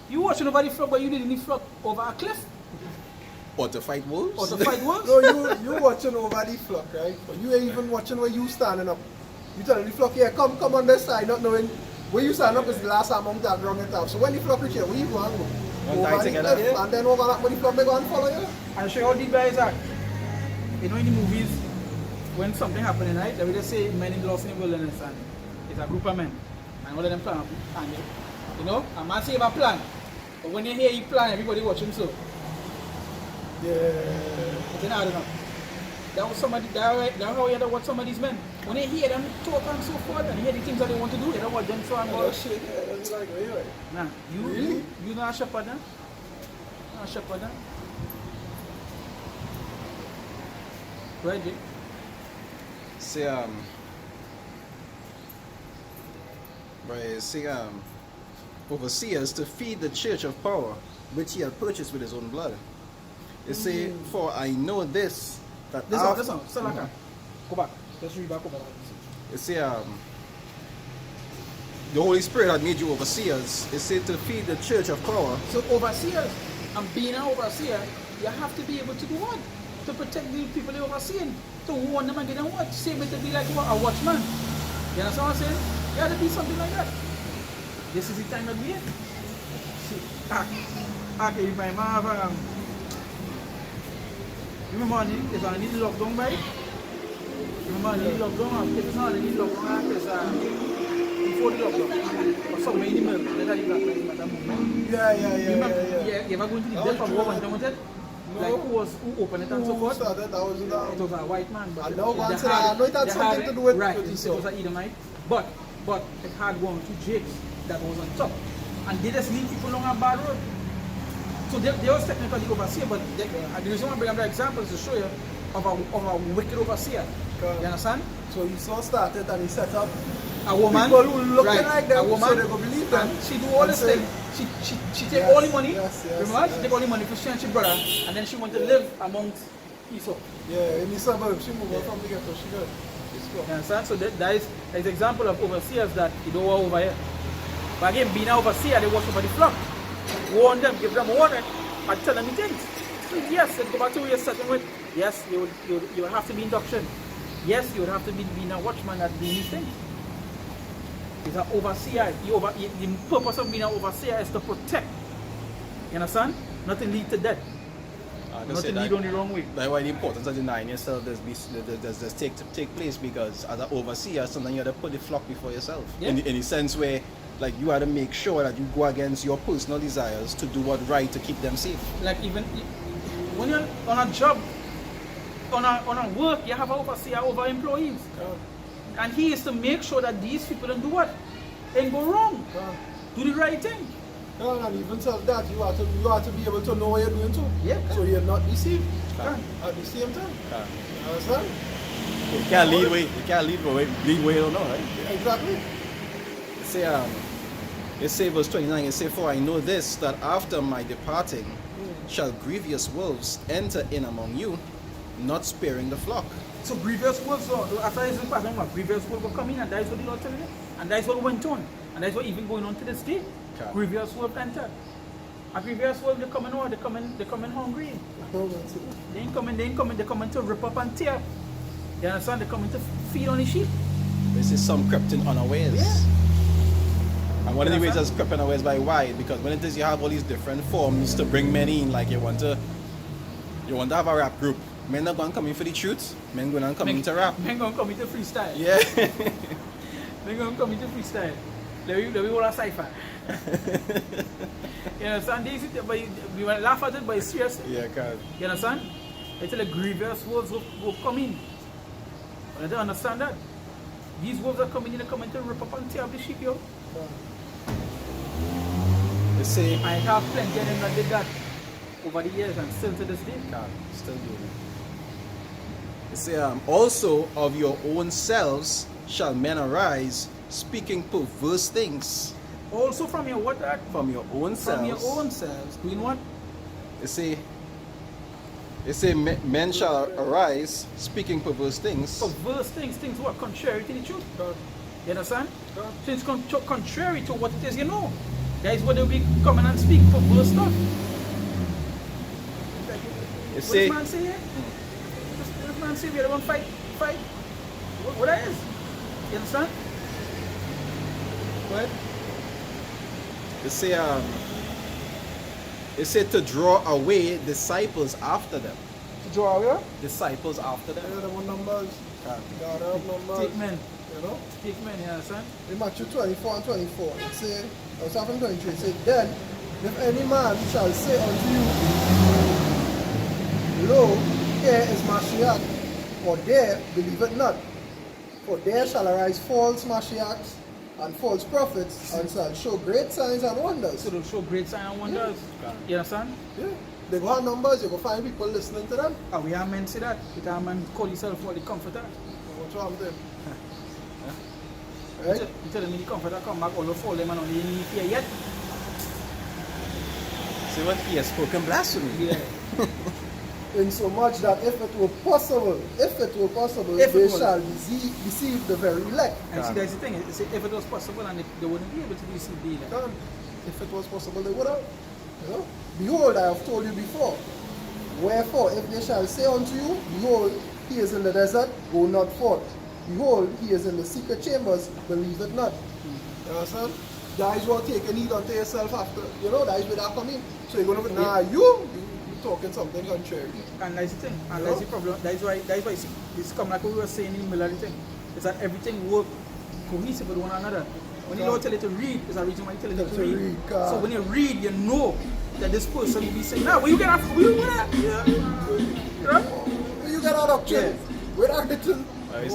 You watching over the flock, but you didn't need flock over a cliff Or to fight wolves? or to fight wolves. No, you watching over the flock, right? But you ain't even watching where you standing up. You telling the flock, yeah, come on this side, not knowing where you stand up is the last amount that wrong it up. So when the flock reach here, where you go and go? One tie Over the together, cliff, yeah. and then over that, when the flock they go and follow you. I'll show you how deep guys are. You know in the movies, when something happening, right? They will just say men in lost in the wilderness and it's a group of men. And all of them plan and you know, a man say have a plan. But when they hear you plan, everybody watch him so. Yeah. But then I don't know. That was somebody that's how you had to watch some of these men. When they hear them talk and so forth and hear the things that they want to do, you don't watch them so and Oh, go. shit, yeah, that's like, right. Nah, Really? you not a shepherd, huh? Not a shepherd, huh? Right, Jake? Say, overseers to feed the church of power, which he had purchased with his own blood. They say, for I know this, that This after- one, Salaka. Go back. Let's read back over that. They say, the Holy Spirit had made you overseers. They say to feed the church of power. So overseers, and being an overseer you have to be able to do what? To protect the people you're overseeing. To warn them and get them what? Same way to be like what? A watchman. You understand what I'm saying? You have to be something like that. This is the time that we are. See, okay, if my man remember on the lockdown, right? Remember on the lockdown? If it's not on the lockdown, it's before the lockdown. Or somewhere in the middle. That's how the Black Lives Matter movement. Yeah. You ever going to the death of war when done with it? Like who opened it and so forth? Started, that was It was a white man, but I know it had something to do with right. with It Esau. was an Edomite, but it had 1 or 2 jakes that was on top, and they just lead people along a bad road. So they was technically overseer, but the reason why I bring up the example is to show you of a wicked overseer. You understand? So Esau started and he set up A woman, people who looking right, like them, a woman, so they go believe them. and she do all this say- thing. She take Yes, all the money. yes, Remember, she yes. take all the money for she and she brother, and then she want to live amongst Esau. Yeah, in the suburbs, she moved from the ghetto, she good. You understand? So that is an example of overseers that you don't want over here. But again, being an overseer, they watch over the flock. Warn them, give them warning, and tell them the things. So yes, let's go back to where you're starting with. Yes, you would have to be in doctrine. Yes, you would have to be being a watchman at doing these things. He's an overseer. The purpose of being an overseer is to protect. You understand? Not to lead to death. Not to lead on the wrong way. That's why the importance of denying yourself does take place, because as an overseer, sometimes you have to put the flock before yourself. Yeah. In the sense where, like, you have to make sure that you go against your personal desires to do what's right to keep them safe. Like even when you're on a job, on a work, you have an overseer over employees. And he is to make sure that these people don't do what? Ain't go wrong. Do the right thing. No, and even self that you have to be able to know what you're doing too. Yeah. So you're not deceived Can. at the same time. You understand? You can't lead way. You can't lead way you don't know, right? Exactly. It say verse 29. It say, "For I know this, that after my departing, shall grievous wolves enter in among you, not sparing the flock." So grievous wolves, after this pattern, grievous wolves will come in, and that is what the Lord telling you. And that is what went on. And that is what even going on to this day. Okay. Grievous wolves enter. A grievous wolf, they coming out, they coming hungry. They ain't coming, they're coming to rip up and tear. You understand? They're coming to feed on the sheep. This is some crept in unawares. Yeah. And one of the ways that's crept in unawares by why? Because when it is you have all these different forms to bring men in, like you want to have a rap group. Men not going to come in for the truth, men going to come in to rap. Men gonna come into freestyle. Yeah. Men gonna come into freestyle. Let me all a cipher. You understand? But we want to laugh at it, but it's serious. Yeah, God. You understand? They tell the grievous wolves will come in. But I don't understand that. These wolves are coming in, they're coming to rip up and tear up the sheep, yo. They say, I have plenty of them that did that over the years and still to this day. God, still doing it. They say, also of your own selves shall men arise, speaking perverse things. Also from your what that? From your own selves. From your own selves. Doing what? They say men shall arise, speaking perverse things. Perverse things, things what? Contrary to the truth. You understand? Things contrary to what it is, you know. That is what they'll be coming and speak perverse stuff. They What say, this man say here? This man say we are going to fight. What that is? You understand? What? they say to draw away disciples after them. To draw away? Disciples after them. Yeah, the one numbers. God have numbers. Take men. You know? Take men, you understand? In Matthew 24 and 24, it say, or starting 23, it say, "Then if any man shall say unto you, Lo, here is Mashiach, or there believe it not. For there shall arise false Mashiachs and false prophets, and shall show great signs and wonders." So they'll show great signs and wonders. You understand? Yeah. They go have numbers, you go find people listening to them. And we have men say that. We have men call yourself for the comforter. What's wrong with them? You Right? tell them the comforter come back, all the fall them and only in here yet. See what he has spoken blasphemy. Yeah. In so much that if it were possible, If it they was. shall deceive the very elect. And see, that's the thing. If it was possible, and they wouldn't be able to receive the elect. If it was possible, they would have. You know? Behold, I have told you before. Wherefore, if they shall say unto you, behold, he is in the desert, go not forth. Behold, he is in the secret chambers, believe it not. You understand? That is what taking heed unto yourself after, that is where that come in. So you're going to, you talking something contrary. And that's the thing, and that's the problem. That's why you see, it's come like what we were saying in the middle of the thing. It's that everything work cohesive with one another. When the Lord tell you to read, there's a reason why he tell you to read. So when you read, you know that this person will be saying, nah, where you get that from? Where you get that? Where you get that doctrine? Where that written? You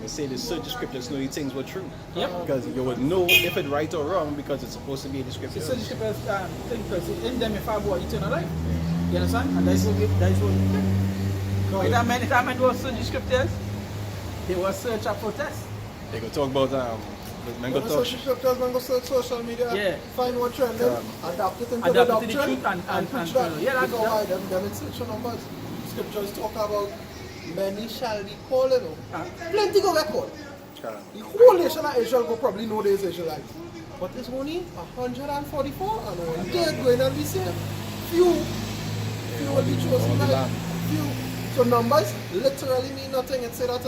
say the search the scriptures know these things were true. Yep. Because you would know if it's right or wrong because it's supposed to be in the The scriptures. search scriptures thing first, in them if I go eternal life. You understand? And that's what we think. No, if that man was search the scriptures, they will search and protest. They go talk about Man go search scriptures, man go search social media, find what trend adapt it into the doctrine, truth and preach that. yeah, that's because why them in search numbers. Scriptures talk about many shall be called, plenty go get called. The whole nation of Israel will probably know these Israelites. But it's only 144 and only they're going to be saved. Few will be chosen, right? Few. So numbers literally mean nothing. It say that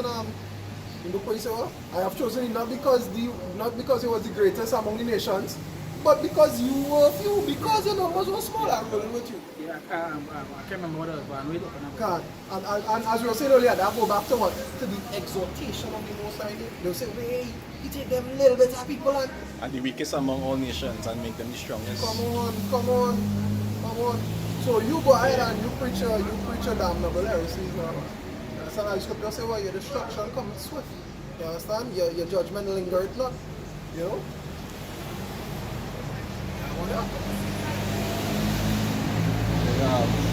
in the book, say, well, I have chosen it not because he was the greatest among the nations, but because you were few, because your numbers were small. I'm going with you. Yeah, I can't remember what else, but I know it. And as we were saying earlier, that go back to what? To the exhortation of the Most High. They'll say, hey, you take them little bit of people and the weakest among all nations and make them the strongest. Come on. So you go ahead and you preach a damnable heresies now. So now scripture say, well, your destruction comes swift. You understand? Your judgment lingereth not. You know? Yeah.